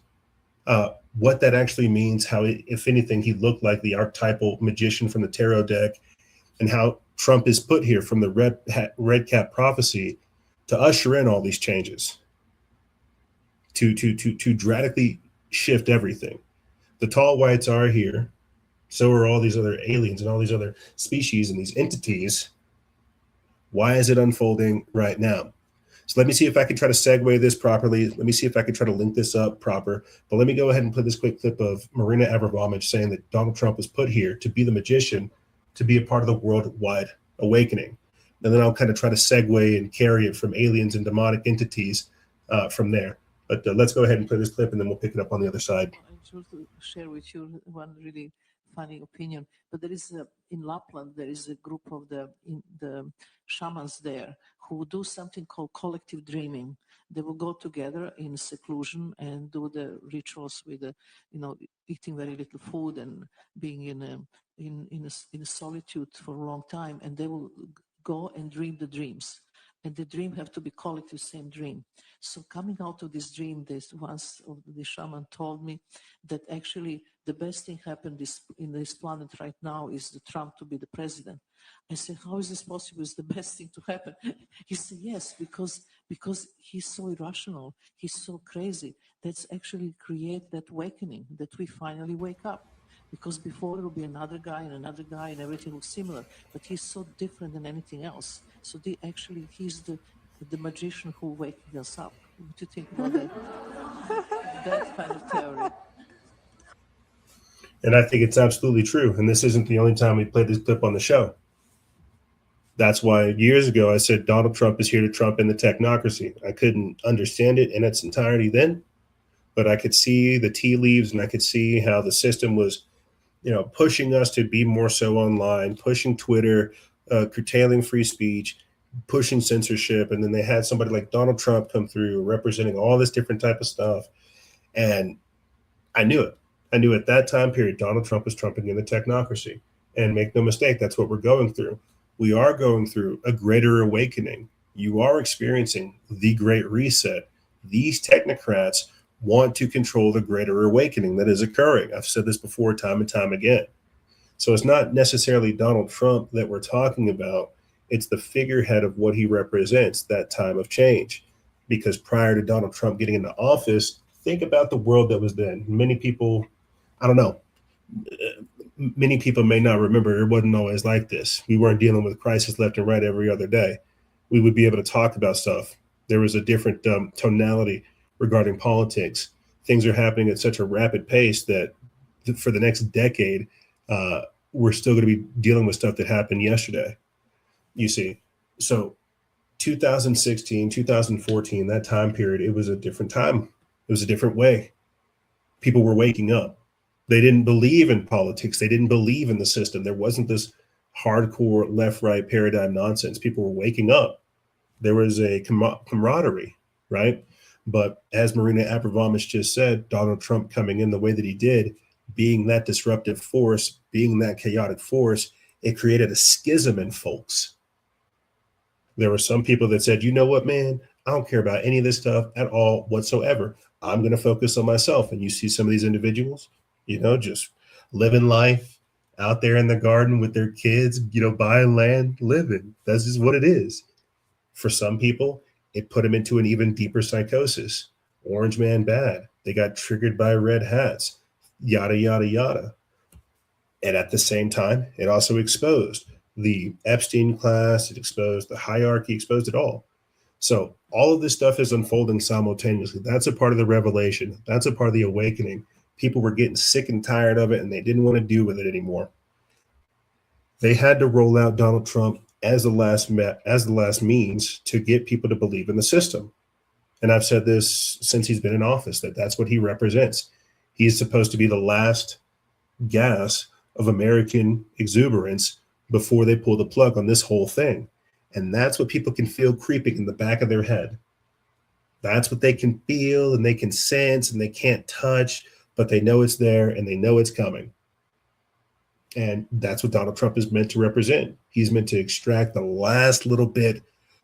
what that actually means, how, if anything, he looked like the archetypal magician from the tarot deck, and how Trump is put here from the red cap prophecy to usher in all these changes, to dramatically shift everything. The tall whites are here. So are all these other aliens and all these other species and these entities. Why is it unfolding right now? So let me see if I can try to segue this properly. Let me see if I can try to link this up proper. But let me go ahead and play this quick clip of Marina Abramovich saying that Donald Trump was put here to be the magician, to be a part of the worldwide awakening. And then I'll kind of try to segue and carry it from aliens and demonic entities from there. But let's go ahead and play this clip, and then we'll pick it up on the other side. I just to share with you one really funny opinion. But there is in Lapland, there is a group of the shamans there who do something called collective dreaming. They will go together in seclusion and do the rituals with, eating very little food and being in solitude for a long time. And they will go and dream the dreams. And the dream have to be collective, same dream. So coming out of this dream, once the shaman told me that actually the best thing happened in this planet right now is the Trump to be the president. I said, how is this possible? It's the best thing to happen. He said, yes, because he's so irrational. He's so crazy. That's actually create that awakening that we finally wake up. Because before there will be another guy and everything looks similar, but he's so different than anything else. So he's the magician who waking us up. What do you think about that? That kind of theory. And I think it's absolutely true. And this isn't the only time we played this clip on the show. That's why years ago I said Donald Trump is here to trump in the technocracy. I couldn't understand it in its entirety then, but I could see the tea leaves and I could see how the system was pushing us to be more so online, pushing Twitter, curtailing free speech, pushing censorship. And then they had somebody like Donald Trump come through representing all this different type of stuff. And I knew it. I knew at that time period, Donald Trump was trumping in the technocracy. And make no mistake, that's what we're going through. We are going through a greater awakening. You are experiencing the Great Reset. These technocrats want to control the greater awakening that is occurring. I've said this before time and time again. So it's not necessarily Donald Trump that we're talking about. It's the figurehead of what he represents, that time of change. Because prior to Donald Trump getting into office, think about the world that was then. Many people, I don't know, many people may not remember it wasn't always like this. We weren't dealing with crisis left and right every other day. We would be able to talk about stuff. There was a different tonality regarding politics. Things are happening at such a rapid pace that for the next decade, we're still going to be dealing with stuff that happened yesterday. You see, so 2016, 2014, that time period, it was a different time. It was a different way. People were waking up. They didn't believe in politics. They didn't believe in the system. There wasn't this hardcore left-right paradigm nonsense. People were waking up. There was a camaraderie, right? But as Marina Abramovich just said, Donald Trump coming in the way that he did, being that disruptive force, being that chaotic force, it created a schism in folks. There were some people that said, you know what, man, I don't care about any of this stuff at all whatsoever. I'm going to focus on myself. And you see some of these individuals, just living life out there in the garden with their kids, buying land, living. That's just what it is. For some people, it put them into an even deeper psychosis. Orange man bad. They got triggered by red hats, yada, yada, yada. And at the same time, it also exposed the Epstein class. It exposed the hierarchy, exposed it all. So all of this stuff is unfolding simultaneously. That's a part of the revelation. That's a part of the awakening. People were getting sick and tired of it, and they didn't want to deal with it anymore. They had to roll out Donald Trump as the last means to get people to believe in the system. And I've said this since he's been in office, that's what he represents. He's supposed to be the last gas of American exuberance before they pull the plug on this whole thing. And that's what people can feel creeping in the back of their head. That's what they can feel and they can sense and they can't touch, but they know it's there and they know it's coming. And that's what Donald Trump is meant to represent. He's meant to extract the last little bit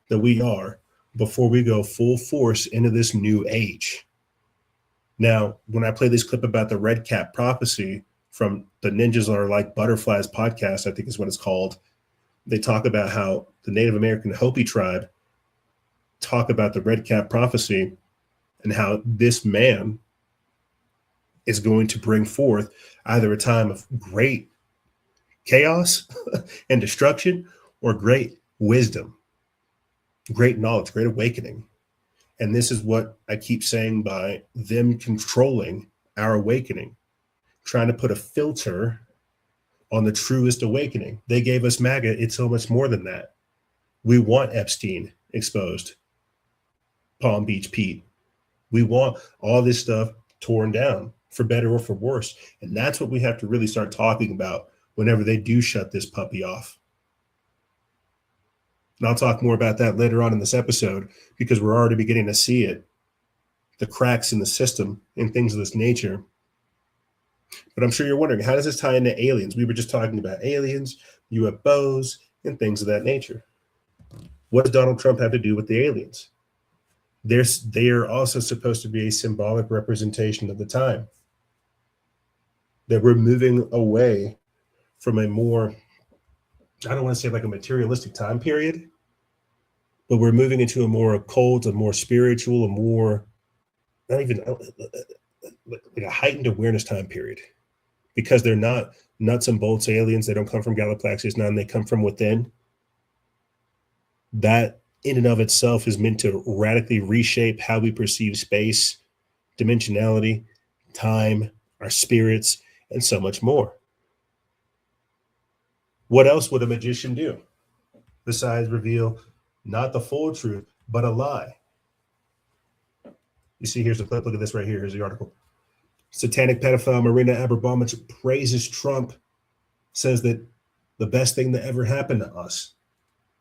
that we are before we go full force into this new age. Now, when I play this clip about the red cap prophecy from the Ninjas Are Like Butterflies podcast, I think is what it's called, they talk about how the Native American Hopi tribe talk about the red cap prophecy and how this man is going to bring forth either a time of great chaos and destruction or great wisdom, great knowledge, great awakening. And this is what I keep saying by them controlling our awakening, trying to put a filter on the truest awakening. They gave us MAGA. It's so much more than that. We want Epstein exposed, Palm Beach Pete. We want all this stuff torn down for better or for worse. And that's what we have to really start talking about whenever they do shut this puppy off. And I'll talk more about that later on in this episode because we're already beginning to see it, the cracks in the system and things of this nature. But I'm sure you're wondering, how does this tie into aliens? We were just talking about aliens, UFOs, and things of that nature. What does Donald Trump have to do with the aliens? They are also supposed to be a symbolic representation of the time. That we're moving away from a more, I don't want to say like a materialistic time period, but we're moving into a more occult, a more spiritual, a more, not even like a heightened awareness time period, because they're not nuts and bolts aliens. They don't come from Galaxis 9, they come from within. That in and of itself is meant to radically reshape how we perceive space, dimensionality, time, our spirits, and so much more. What else would a magician do besides reveal not the full truth, but a lie? You see, here's the clip. Look at this right here. Here's the article. Satanic pedophile Marina Abramovich praises Trump, says that the best thing that ever happened to us.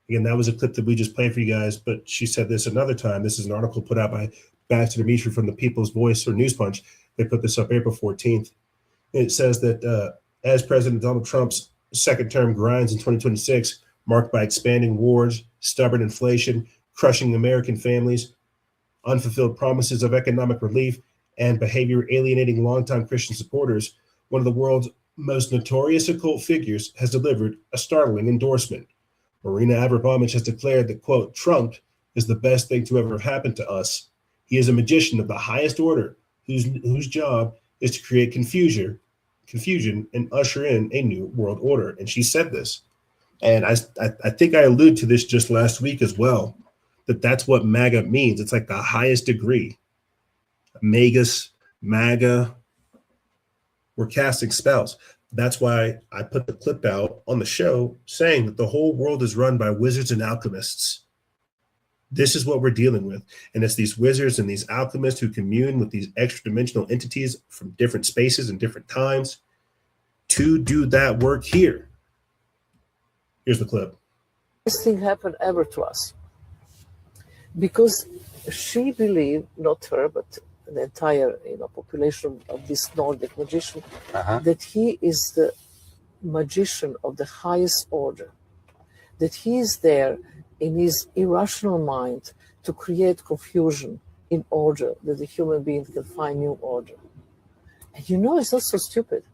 Again, that was a clip that we just played for you guys, but she said this another time. This is an article put out by Baxter Dimitri from the People's Voice or News Punch. They put this up April 14th. It says that as President Donald Trump's second term grinds in 2026, marked by expanding wars, stubborn inflation, crushing American families, unfulfilled promises of economic relief, and behavior alienating longtime Christian supporters, one of the world's most notorious occult figures has delivered a startling endorsement. Marina Abramovich has declared that, quote, Trump is the best thing to ever happen to us. He is a magician of the highest order whose job is to create confusion and usher in a new world order. And she said this. And I think I alluded to this just last week as well, that that's what MAGA means. It's like the highest degree. Magus, MAGA, we're casting spells. That's why I put the clip out on the show saying that the whole world is run by wizards and alchemists. This is what we're dealing with. And it's these wizards and these alchemists who commune with these extra dimensional entities from different spaces and different times to do that work here. Here's the clip. This thing happened ever to us because she believed, not her, but the entire population of this Nordic magician, that he is the magician of the highest order, that he is there in his irrational mind to create confusion in order that the human being can find new order. And it's not so stupid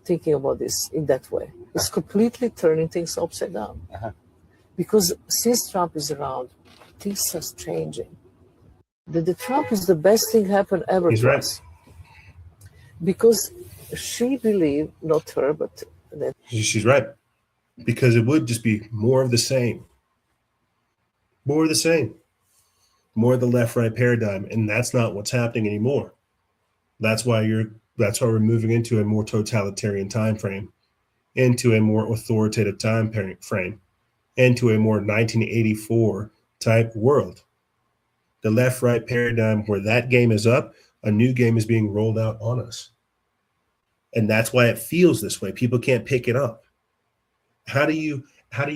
thinking about this in that way. It's completely turning things upside down. Because since Trump is around, things are changing. The Trump is the best thing happened ever He's to right. us. Because she believed, not her, but that She's right. Because it would just be more of the same. More of the same. More of the left-right paradigm. And that's not what's happening anymore. That's why we're moving into a more totalitarian time frame, into a more authoritative time frame, into a more 1984 type world. The left-right paradigm, where that game is up, a new game is being rolled out on us. And that's why it feels this way. People can't pick it up. How do you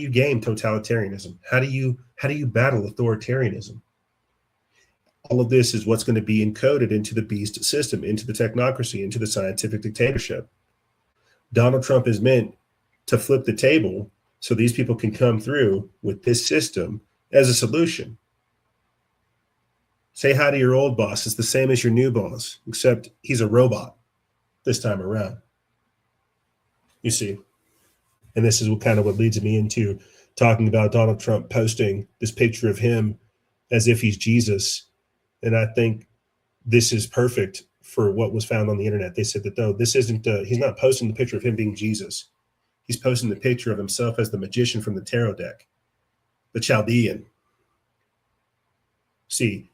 game totalitarianism? How do you battle authoritarianism? All of this is what's going to be encoded into the beast system, into the technocracy, into the scientific dictatorship. Donald Trump is meant to flip the table so these people can come through with this system as a solution. Say hi to your old boss. It's the same as your new boss, except he's a robot this time around. You see? And this is what leads me into talking about Donald Trump posting this picture of him as if he's Jesus. And I think this is perfect for what was found on the internet. They said that, though, this isn't, he's not posting the picture of him being Jesus. He's posting the picture of himself as the magician from the tarot deck, the Chaldean. See,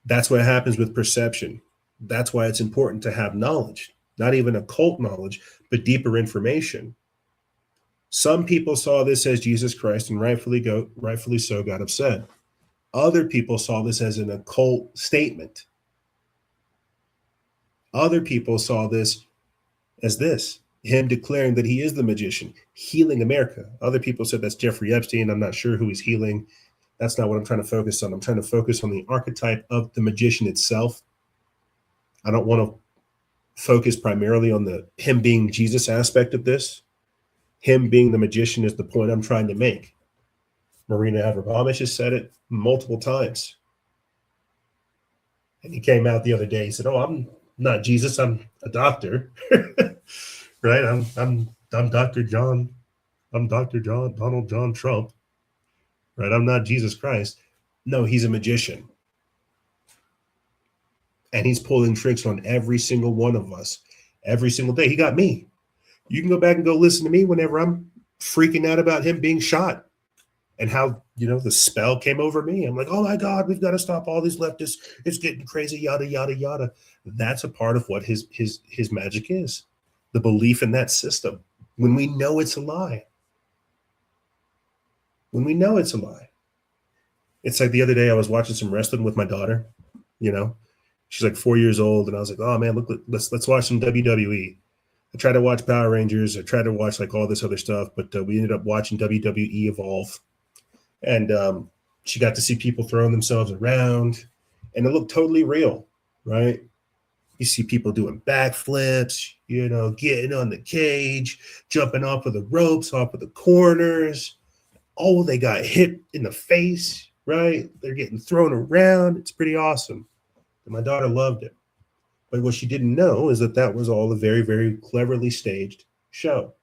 that's what happens with perception. That's why it's important to have knowledge, not even occult knowledge, but deeper information. Some people saw this as Jesus Christ and rightfully so got upset. Other people saw this as an occult statement. Other people saw this as him declaring that he is the magician, healing America. Other people said that's Jeffrey Epstein. I'm not sure who he's healing. That's not what I'm trying to focus on. I'm trying to focus on the archetype of the magician itself. I don't want to focus primarily on him being Jesus aspect of this. Him being the magician is the point I'm trying to make. Marina Abramovich has said it multiple times. And he came out the other day. He said, "Oh, I'm not Jesus. I'm a doctor." Right? I'm Dr. John. I'm Dr. Donald John Trump. Right? I'm not Jesus Christ. No, he's a magician. And he's pulling tricks on every single one of us every single day. He got me. You can go back and go listen to me whenever I'm freaking out about him being shot and how, the spell came over me. I'm like, oh my God, we've got to stop all these leftists. It's getting crazy, yada, yada, yada. That's a part of what his magic is. The belief in that system. When we know it's a lie. When we know it's a lie. It's like the other day I was watching some wrestling with my daughter, She's like 4 years old. And I was like, oh man, look, let's watch some WWE. I tried to watch Power Rangers. I tried to watch like all this other stuff, but we ended up watching WWE Evolve. And she got to see people throwing themselves around, and it looked totally real, right? You see people doing backflips, getting on the cage, jumping off of the ropes, off of the corners. Oh, they got hit in the face, right? They're getting thrown around. It's pretty awesome. And my daughter loved it. But what she didn't know is that was all a very, very cleverly staged show.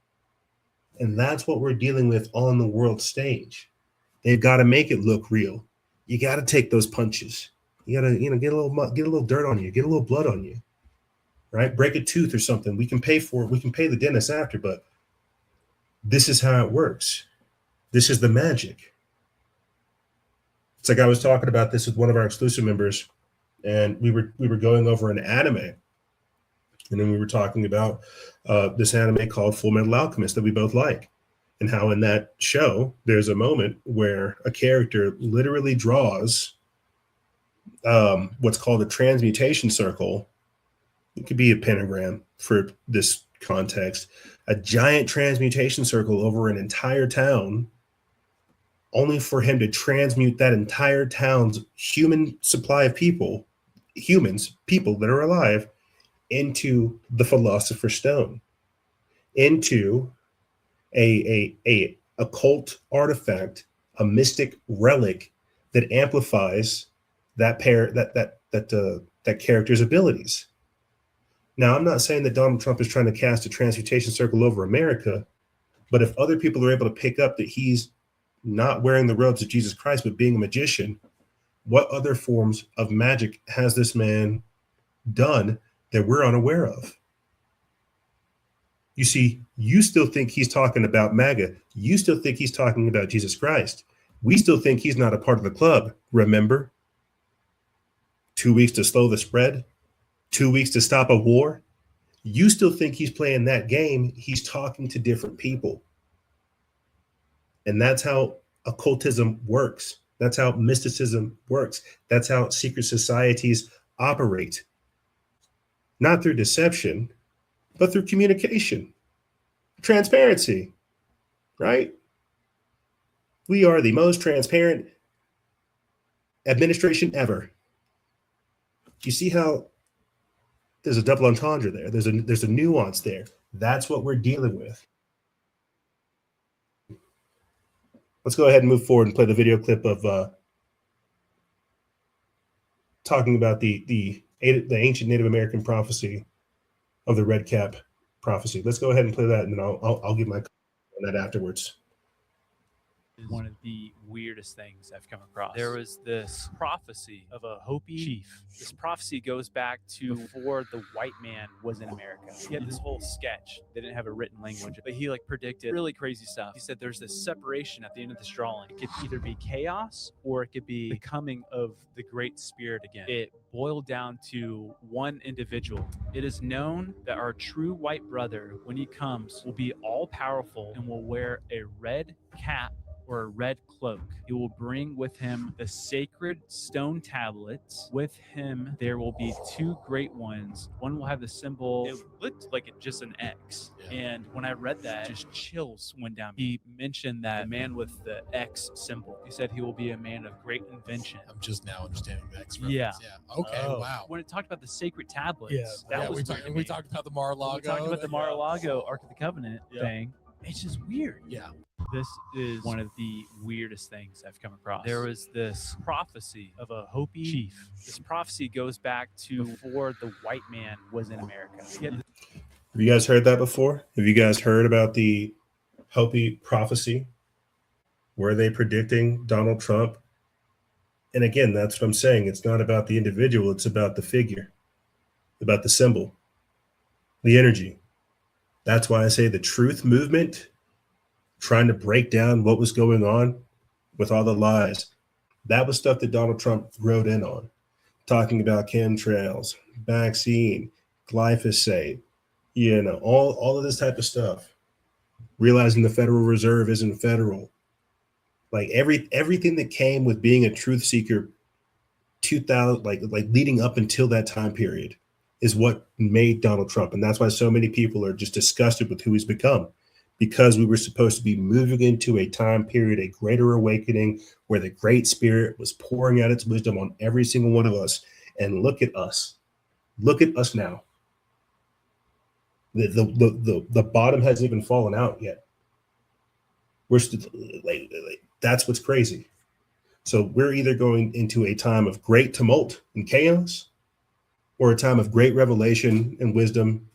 And that's what we're dealing with on the world stage. They've got to make it look real. You got to take those punches. You got to, get a little dirt on you, get a little blood on you, right? Break a tooth or something. We can pay for it. We can pay the dentist after, but this is how it works. This is the magic. It's like I was talking about this with one of our exclusive members, and we were going over an anime, and then we were talking about this anime called Full Metal Alchemist that we both like, and how in that show there's a moment where a character literally draws what's called a transmutation circle. It could be a pentagram for this context, a giant transmutation circle over an entire town, only for him to transmute that entire town's human supply of people that are alive, into the Philosopher's Stone, into a occult artifact, a mystic relic that amplifies that character's abilities. Now, I'm not saying that Donald Trump is trying to cast a transmutation circle over America, but if other people are able to pick up that he's not wearing the robes of Jesus Christ, but being a magician, what other forms of magic has this man done that we're unaware of? You see, you still think he's talking about MAGA. You still think he's talking about Jesus Christ. We still think he's not a part of the club. Remember? 2 weeks to slow the spread. 2 weeks to stop a war. You still think he's playing that game. He's talking to different people. And that's how occultism works. That's how mysticism works. That's how secret societies operate. Not through deception, but through communication, transparency, right? We are the most transparent administration ever. You see how there's a double entendre there. There's a nuance there. That's what we're dealing with. Let's go ahead and move forward and play the video clip of talking about the ancient Native American prophecy of the red cap prophecy. Let's go ahead and play that, and then I'll give my comment on that afterwards. One of the weirdest things I've come across. There was this prophecy of a Hopi chief. This prophecy goes back to before the white man was in America. He had this whole sketch. They didn't have a written language, but he like predicted really crazy stuff. He said there's this separation at the end of this drawing. It could either be chaos or it could be the coming of the Great Spirit again. It boiled down to one individual. It is known that our true white brother, when he comes, will be all powerful and will wear a red cap or a red cloak. He will bring with him the sacred stone tablets. With him, there will be two great ones. One will have the symbol, it looked like just an X. Yeah. And when I read that, just chills went down. He mentioned that man with the X symbol. He said he will be a man of great invention. I'm just now understanding the X reference. Yeah. Okay, wow. When it talked about the sacred tablets, that was we talked about the Mar-a-Lago. We talked about the Mar-a-Lago Ark of the Covenant thing. It's just weird. Yeah. This is one of the weirdest things I've come across. There was this prophecy of a Hopi chief. This prophecy goes back to before the white man was in America. Have you guys heard that before? Have you guys heard about the Hopi prophecy? Were they predicting Donald Trump? And again, that's what I'm saying. It's not about the individual. It's about the figure, about the symbol, the energy. That's why I say the truth movement, trying to break down what was going on with all the lies. That was stuff that Donald Trump wrote in on, talking about chemtrails, vaccine, glyphosate, all of this type of stuff. Realizing the Federal Reserve isn't federal. Like everything that came with being a truth seeker 2000, like leading up until that time period is what made Donald Trump. And that's why so many people are just disgusted with who he's become. Because we were supposed to be moving into a time period, a greater awakening, where the Great Spirit was pouring out its wisdom on every single one of us. And look at us. Look at us now. The bottom hasn't even fallen out yet. We're still that's what's crazy. So we're either going into a time of great tumult and chaos, or a time of great revelation and wisdom,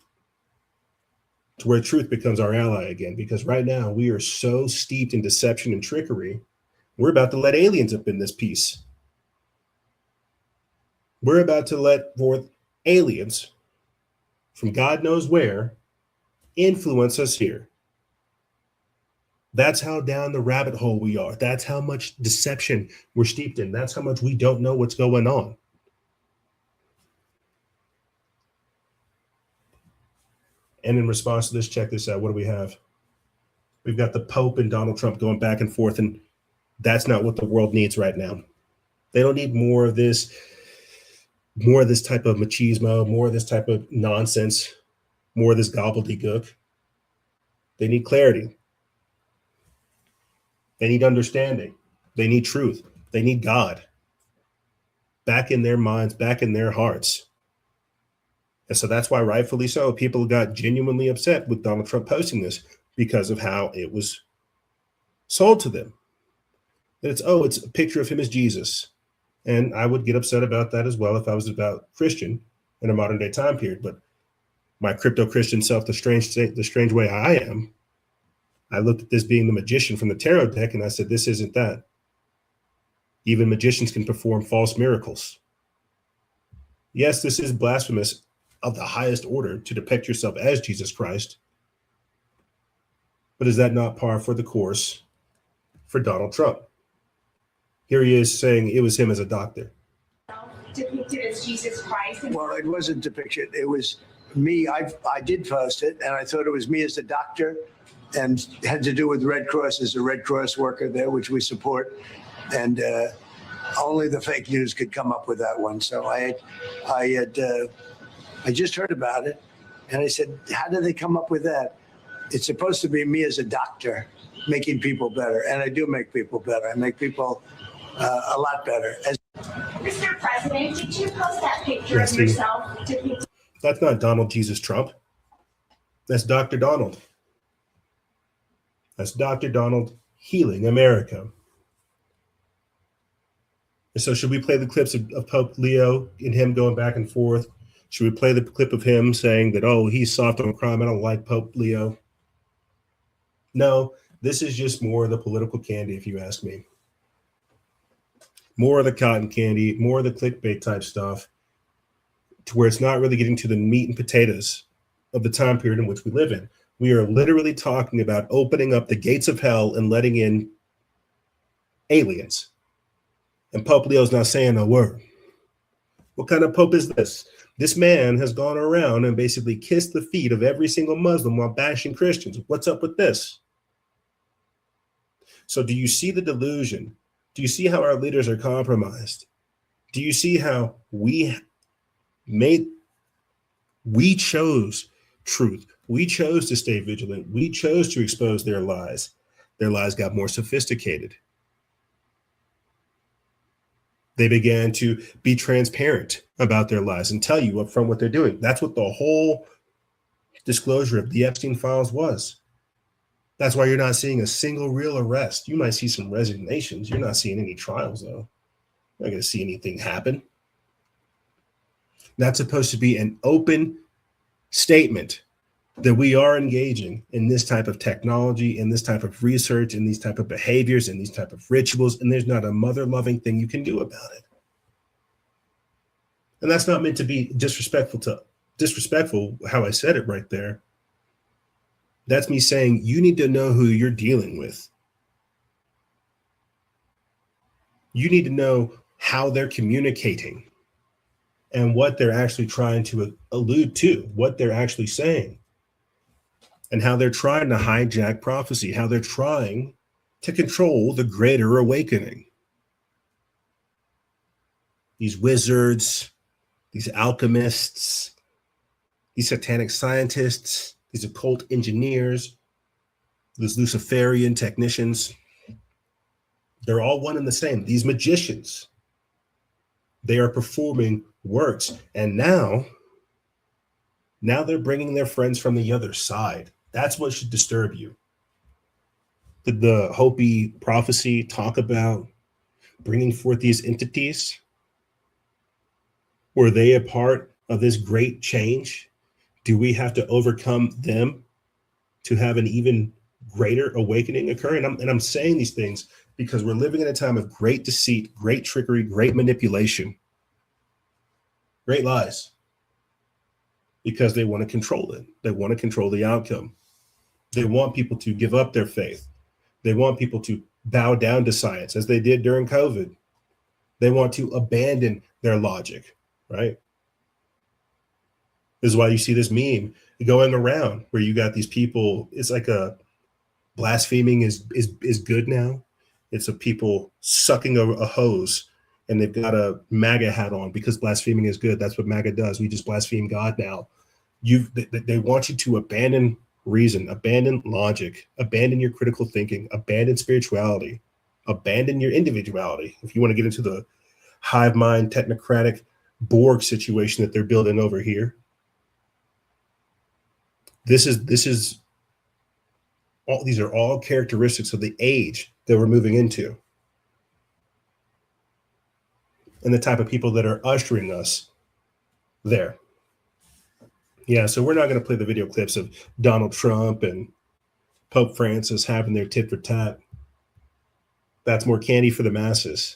to where truth becomes our ally again. Because right now we are so steeped in deception and trickery, we're about to let aliens up in this piece. We're about to let forth aliens from God knows where influence us here. That's how down the rabbit hole we are. That's how much deception we're steeped in. That's how much we don't know what's going on. And in response to this, check this out. What do we have? We've got the Pope and Donald Trump going back and forth, and that's not what the world needs right now. They don't need more of this type of machismo, more of this type of nonsense, more of this gobbledygook. They need clarity. They need understanding. They need truth. They need God back in their minds, back in their hearts. And so that's why, rightfully so, people got genuinely upset with Donald Trump posting this, because of how it was sold to them. That it's a picture of him as Jesus. And I would get upset about that as well if I was about Christian in a modern day time period. But my crypto-Christian self, the strange way I am, I looked at this being the magician from the tarot deck, and I said, this isn't that. Even magicians can perform false miracles. Yes, this is blasphemous of the highest order to depict yourself as Jesus Christ. But is that not par for the course for Donald Trump? Here he is saying it was him as a doctor. depicted as Jesus Christ? Well, it wasn't depicted. It was me. I did post it, and I thought it was me as a doctor, and had to do with Red Cross as a Red Cross worker there, which we support. And only the fake news could come up with that one. So I just heard about it, and I said, how did they come up with that? It's supposed to be me as a doctor making people better, and I do make people better. I make people a lot better. Mr. President, did you post that picture of yourself depicted? That's not Donald Jesus Trump. That's Dr. Donald. That's Dr. Donald healing America. And so should we play the clips of Pope Leo and him going back and forth? Should we play the clip of him saying that, oh, he's soft on crime, I don't like Pope Leo? No, this is just more of the political candy, if you ask me. More of the cotton candy, more of the clickbait type stuff, to where it's not really getting to the meat and potatoes of the time period in which we live in. We are literally talking about opening up the gates of hell and letting in aliens. And Pope Leo's not saying a word. What kind of Pope is this? This man has gone around and basically kissed the feet of every single Muslim while bashing Christians. What's up with this? So do you see the delusion? Do you see how our leaders are compromised? Do you see how we chose truth? We chose to stay vigilant. We chose to expose their lies. Their lies got more sophisticated. They began to be transparent about their lies and tell you up front what they're doing. That's what the whole disclosure of the Epstein files was. That's why you're not seeing a single real arrest. You might see some resignations. You're not seeing any trials, though. You're not going to see anything happen. That's supposed to be an open statement that we are engaging in this type of technology, in this type of research, in these type of behaviors, in these type of rituals, and there's not a mother-loving thing you can do about it. And that's not meant to be disrespectful how I said it right there. That's me saying you need to know who you're dealing with. You need to know how they're communicating and what they're actually trying to allude to, what they're actually saying, and how they're trying to hijack prophecy, how they're trying to control the greater awakening. These wizards, these alchemists, these satanic scientists, these occult engineers, these Luciferian technicians, they're all one and the same. These magicians, they are performing works. And now they're bringing their friends from the other side. That's what should disturb you. Did the Hopi prophecy talk about bringing forth these entities? Were they a part of this great change? Do we have to overcome them to have an even greater awakening occur? And I'm saying these things because we're living in a time of great deceit, great trickery, great manipulation, great lies, because they want to control it. They want to control the outcome. They want people to give up their faith. They want people to bow down to science, as they did during COVID. They want to abandon their logic, right? This is why you see this meme going around where you got these people. It's like a blaspheming is good now. It's a people sucking a hose and they've got a MAGA hat on because blaspheming is good. That's what MAGA does. We just blaspheme God now. They want you to abandon reason, abandon logic, abandon your critical thinking, abandon spirituality, abandon your individuality. If you want to get into the hive mind technocratic Borg situation that they're building over here. These are all characteristics of the age that we're moving into and the type of people that are ushering us there. Yeah, so we're not going to play the video clips of Donald Trump and Pope Francis having their tit for tat. That's more candy for the masses.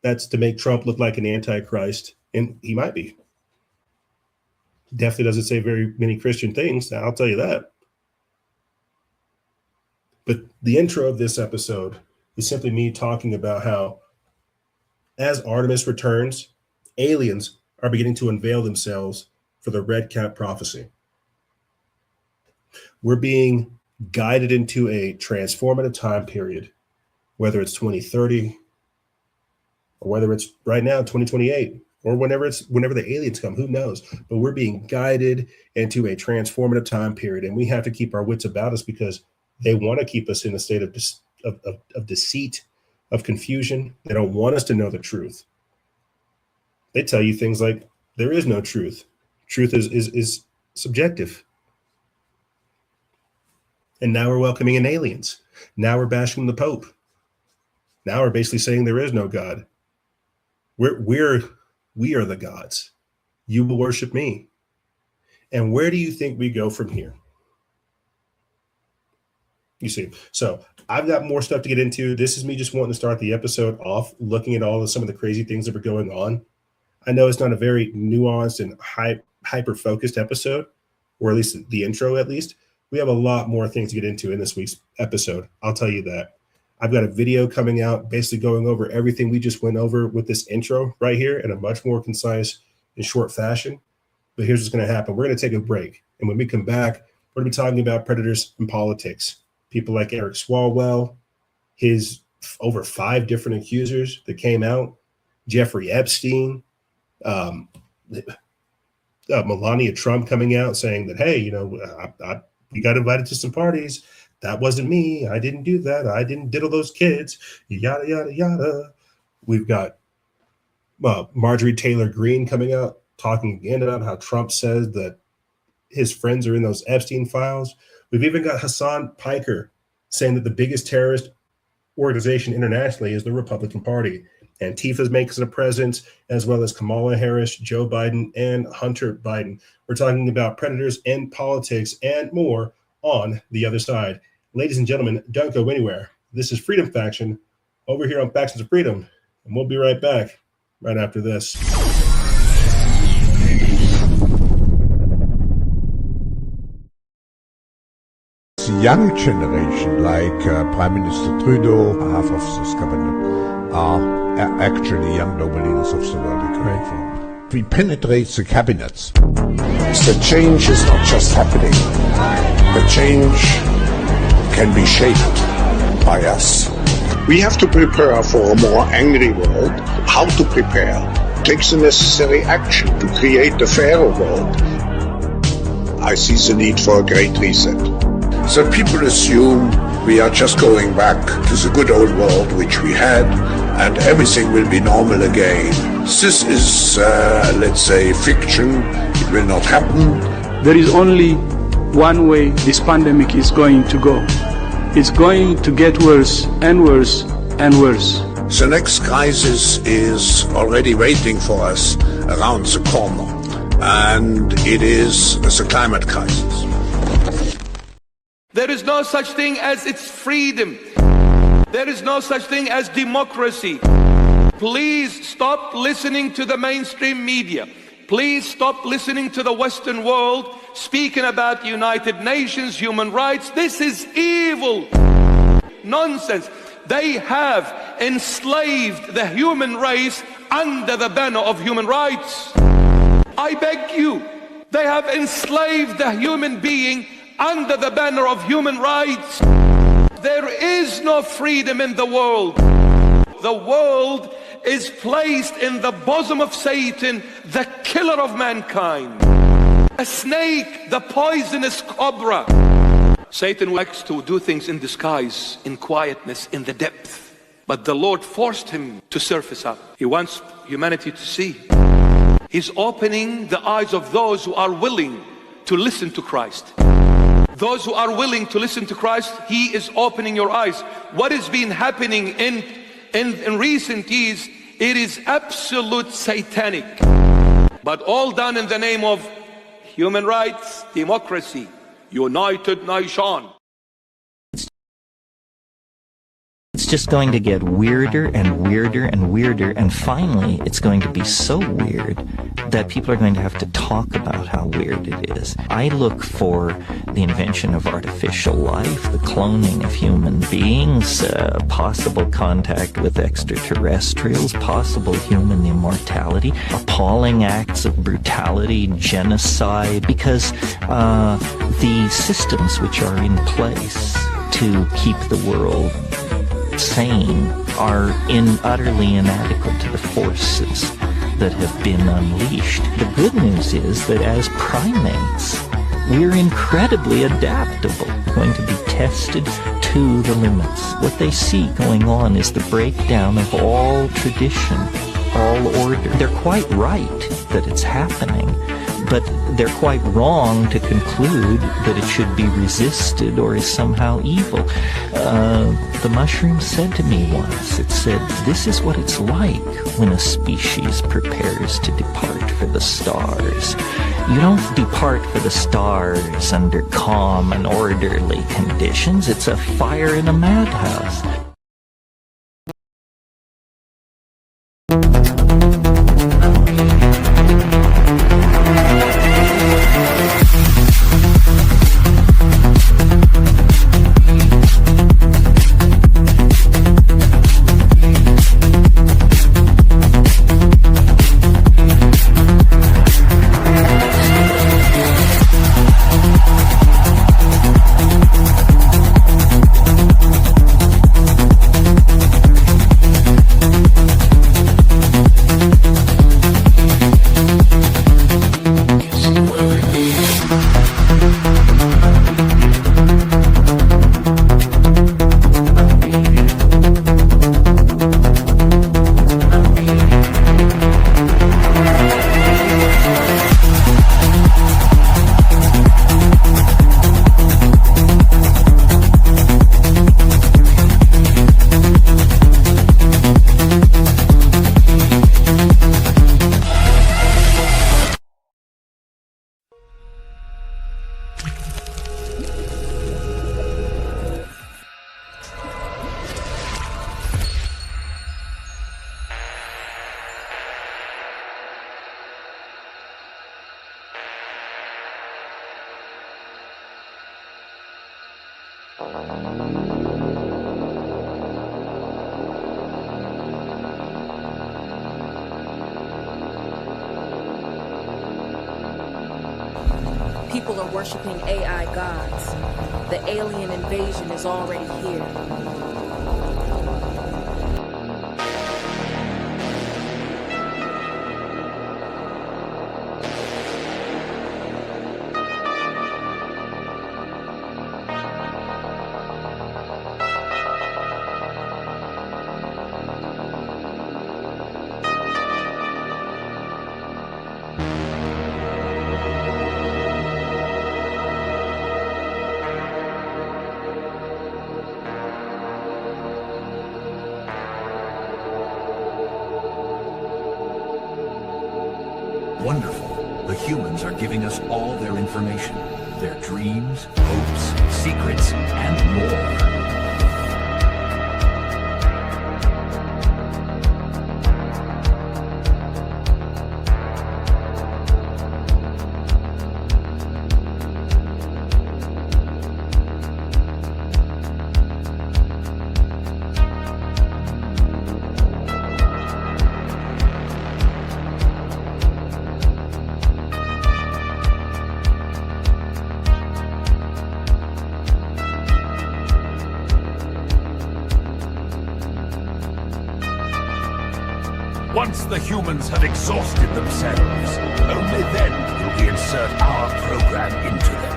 That's to make Trump look like an antichrist, and he might be. Definitely doesn't say very many Christian things, I'll tell you that. But the intro of this episode is simply me talking about how as Artemis returns aliens are beginning to unveil themselves for the red cap prophecy. We're being guided into a transformative time period, whether it's 2030 or whether it's right now, 2028, or whenever the aliens come, who knows? But we're being guided into a transformative time period, and we have to keep our wits about us because they want to keep us in a state of deceit, of confusion. They don't want us to know the truth. They tell you things like there is no truth. Truth is subjective. And now we're welcoming in aliens. Now we're bashing the Pope. Now we're basically saying there is no God. We are the gods. You will worship me. And where do you think we go from here? You see, so I've got more stuff to get into. This is me just wanting to start the episode off looking at some of the crazy things that were going on. I know it's not a very nuanced and hyper-focused episode, or at least the intro at least. We have a lot more things to get into in this week's episode. I'll tell you that. I've got a video coming out basically going over everything we just went over with this intro right here in a much more concise and short fashion. But here's what's going to happen. We're going to take a break. And when we come back, we're going to be talking about predators in politics. People like Eric Swalwell, his over 5 different accusers that came out, Jeffrey Epstein, Melania Trump coming out saying that, hey, we got invited to some parties. That wasn't me. I didn't do that. I didn't diddle those kids. Yada, yada, yada. We've got Marjorie Taylor Greene coming out talking again about how Trump says that his friends are in those Epstein files. We've even got Hasan Piker saying that the biggest terrorist organization internationally is the Republican Party. Antifa's making a presence, as well as Kamala Harris, Joe Biden, and Hunter Biden. We're talking about predators and politics and more on the other side. Ladies and gentlemen, don't go anywhere. This is Freedom Faction over here on Factions of Freedom, and we'll be right back right after this. The young generation, like Prime Minister Trudeau, half of this cabinet, are actually young noble leaders of the world economic forum. We penetrate the cabinets. The change is not just happening. The change can be shaped by us. We have to prepare for a more angry world. How to prepare? Take the necessary action to create a fairer world. I see the need for a great reset. So people assume we are just going back to the good old world which we had, and everything will be normal again. This is, let's say, fiction. It will not happen. There is only one way this pandemic is going to go. It's going to get worse and worse and worse. The next crisis is already waiting for us around the corner, and it is the climate crisis. There is no such thing as its freedom. There is no such thing as democracy. Please stop listening to the mainstream media. Please stop listening to the Western world speaking about United Nations, human rights. This is evil. Nonsense. They have enslaved the human race under the banner of human rights. I beg you, they have enslaved the human being under the banner of human rights. There is no freedom in the world. The world is placed in the bosom of Satan, the killer of mankind. A snake, the poisonous cobra. Satan likes to do things in disguise, in quietness, in the depth. But the Lord forced him to surface up. He wants humanity to see. He's opening the eyes of those who are willing to listen to Christ. Those who are willing to listen to Christ, He is opening your eyes. What has been happening in recent years, it is absolute satanic. But all done in the name of human rights, democracy, United Nation. It's just going to get weirder and weirder and weirder, and finally it's going to be so weird that people are going to have to talk about how weird it is. I look for the invention of artificial life, the cloning of human beings, possible contact with extraterrestrials, possible human immortality, appalling acts of brutality, genocide, because the systems which are in place to keep the world sane are utterly inadequate to the forces that have been unleashed. The good news is that as primates, we're incredibly adaptable. We're going to be tested to the limits. What they see going on is the breakdown of all tradition, all order. They're quite right that it's happening, but they're quite wrong to conclude that it should be resisted or is somehow evil. The mushroom said to me once, it said, this is what it's like when a species prepares to depart for the stars. You don't depart for the stars under calm and orderly conditions. It's a fire in a madhouse. People are worshiping AI gods. The alien invasion is already here. Wonderful. The humans are giving us all their information, their dreams, hopes, secrets, and more. Once the humans have exhausted themselves, only then will we insert our program into them.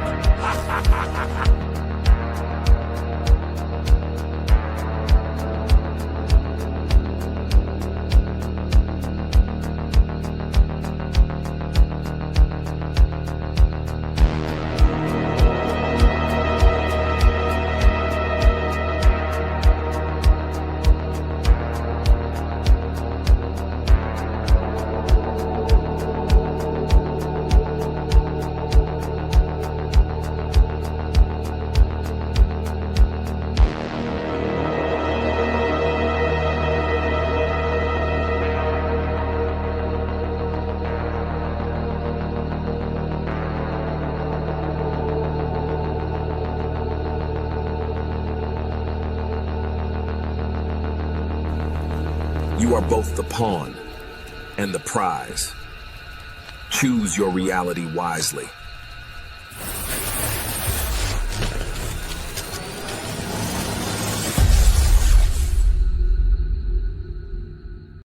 You are both the pawn and the prize. Choose your reality wisely.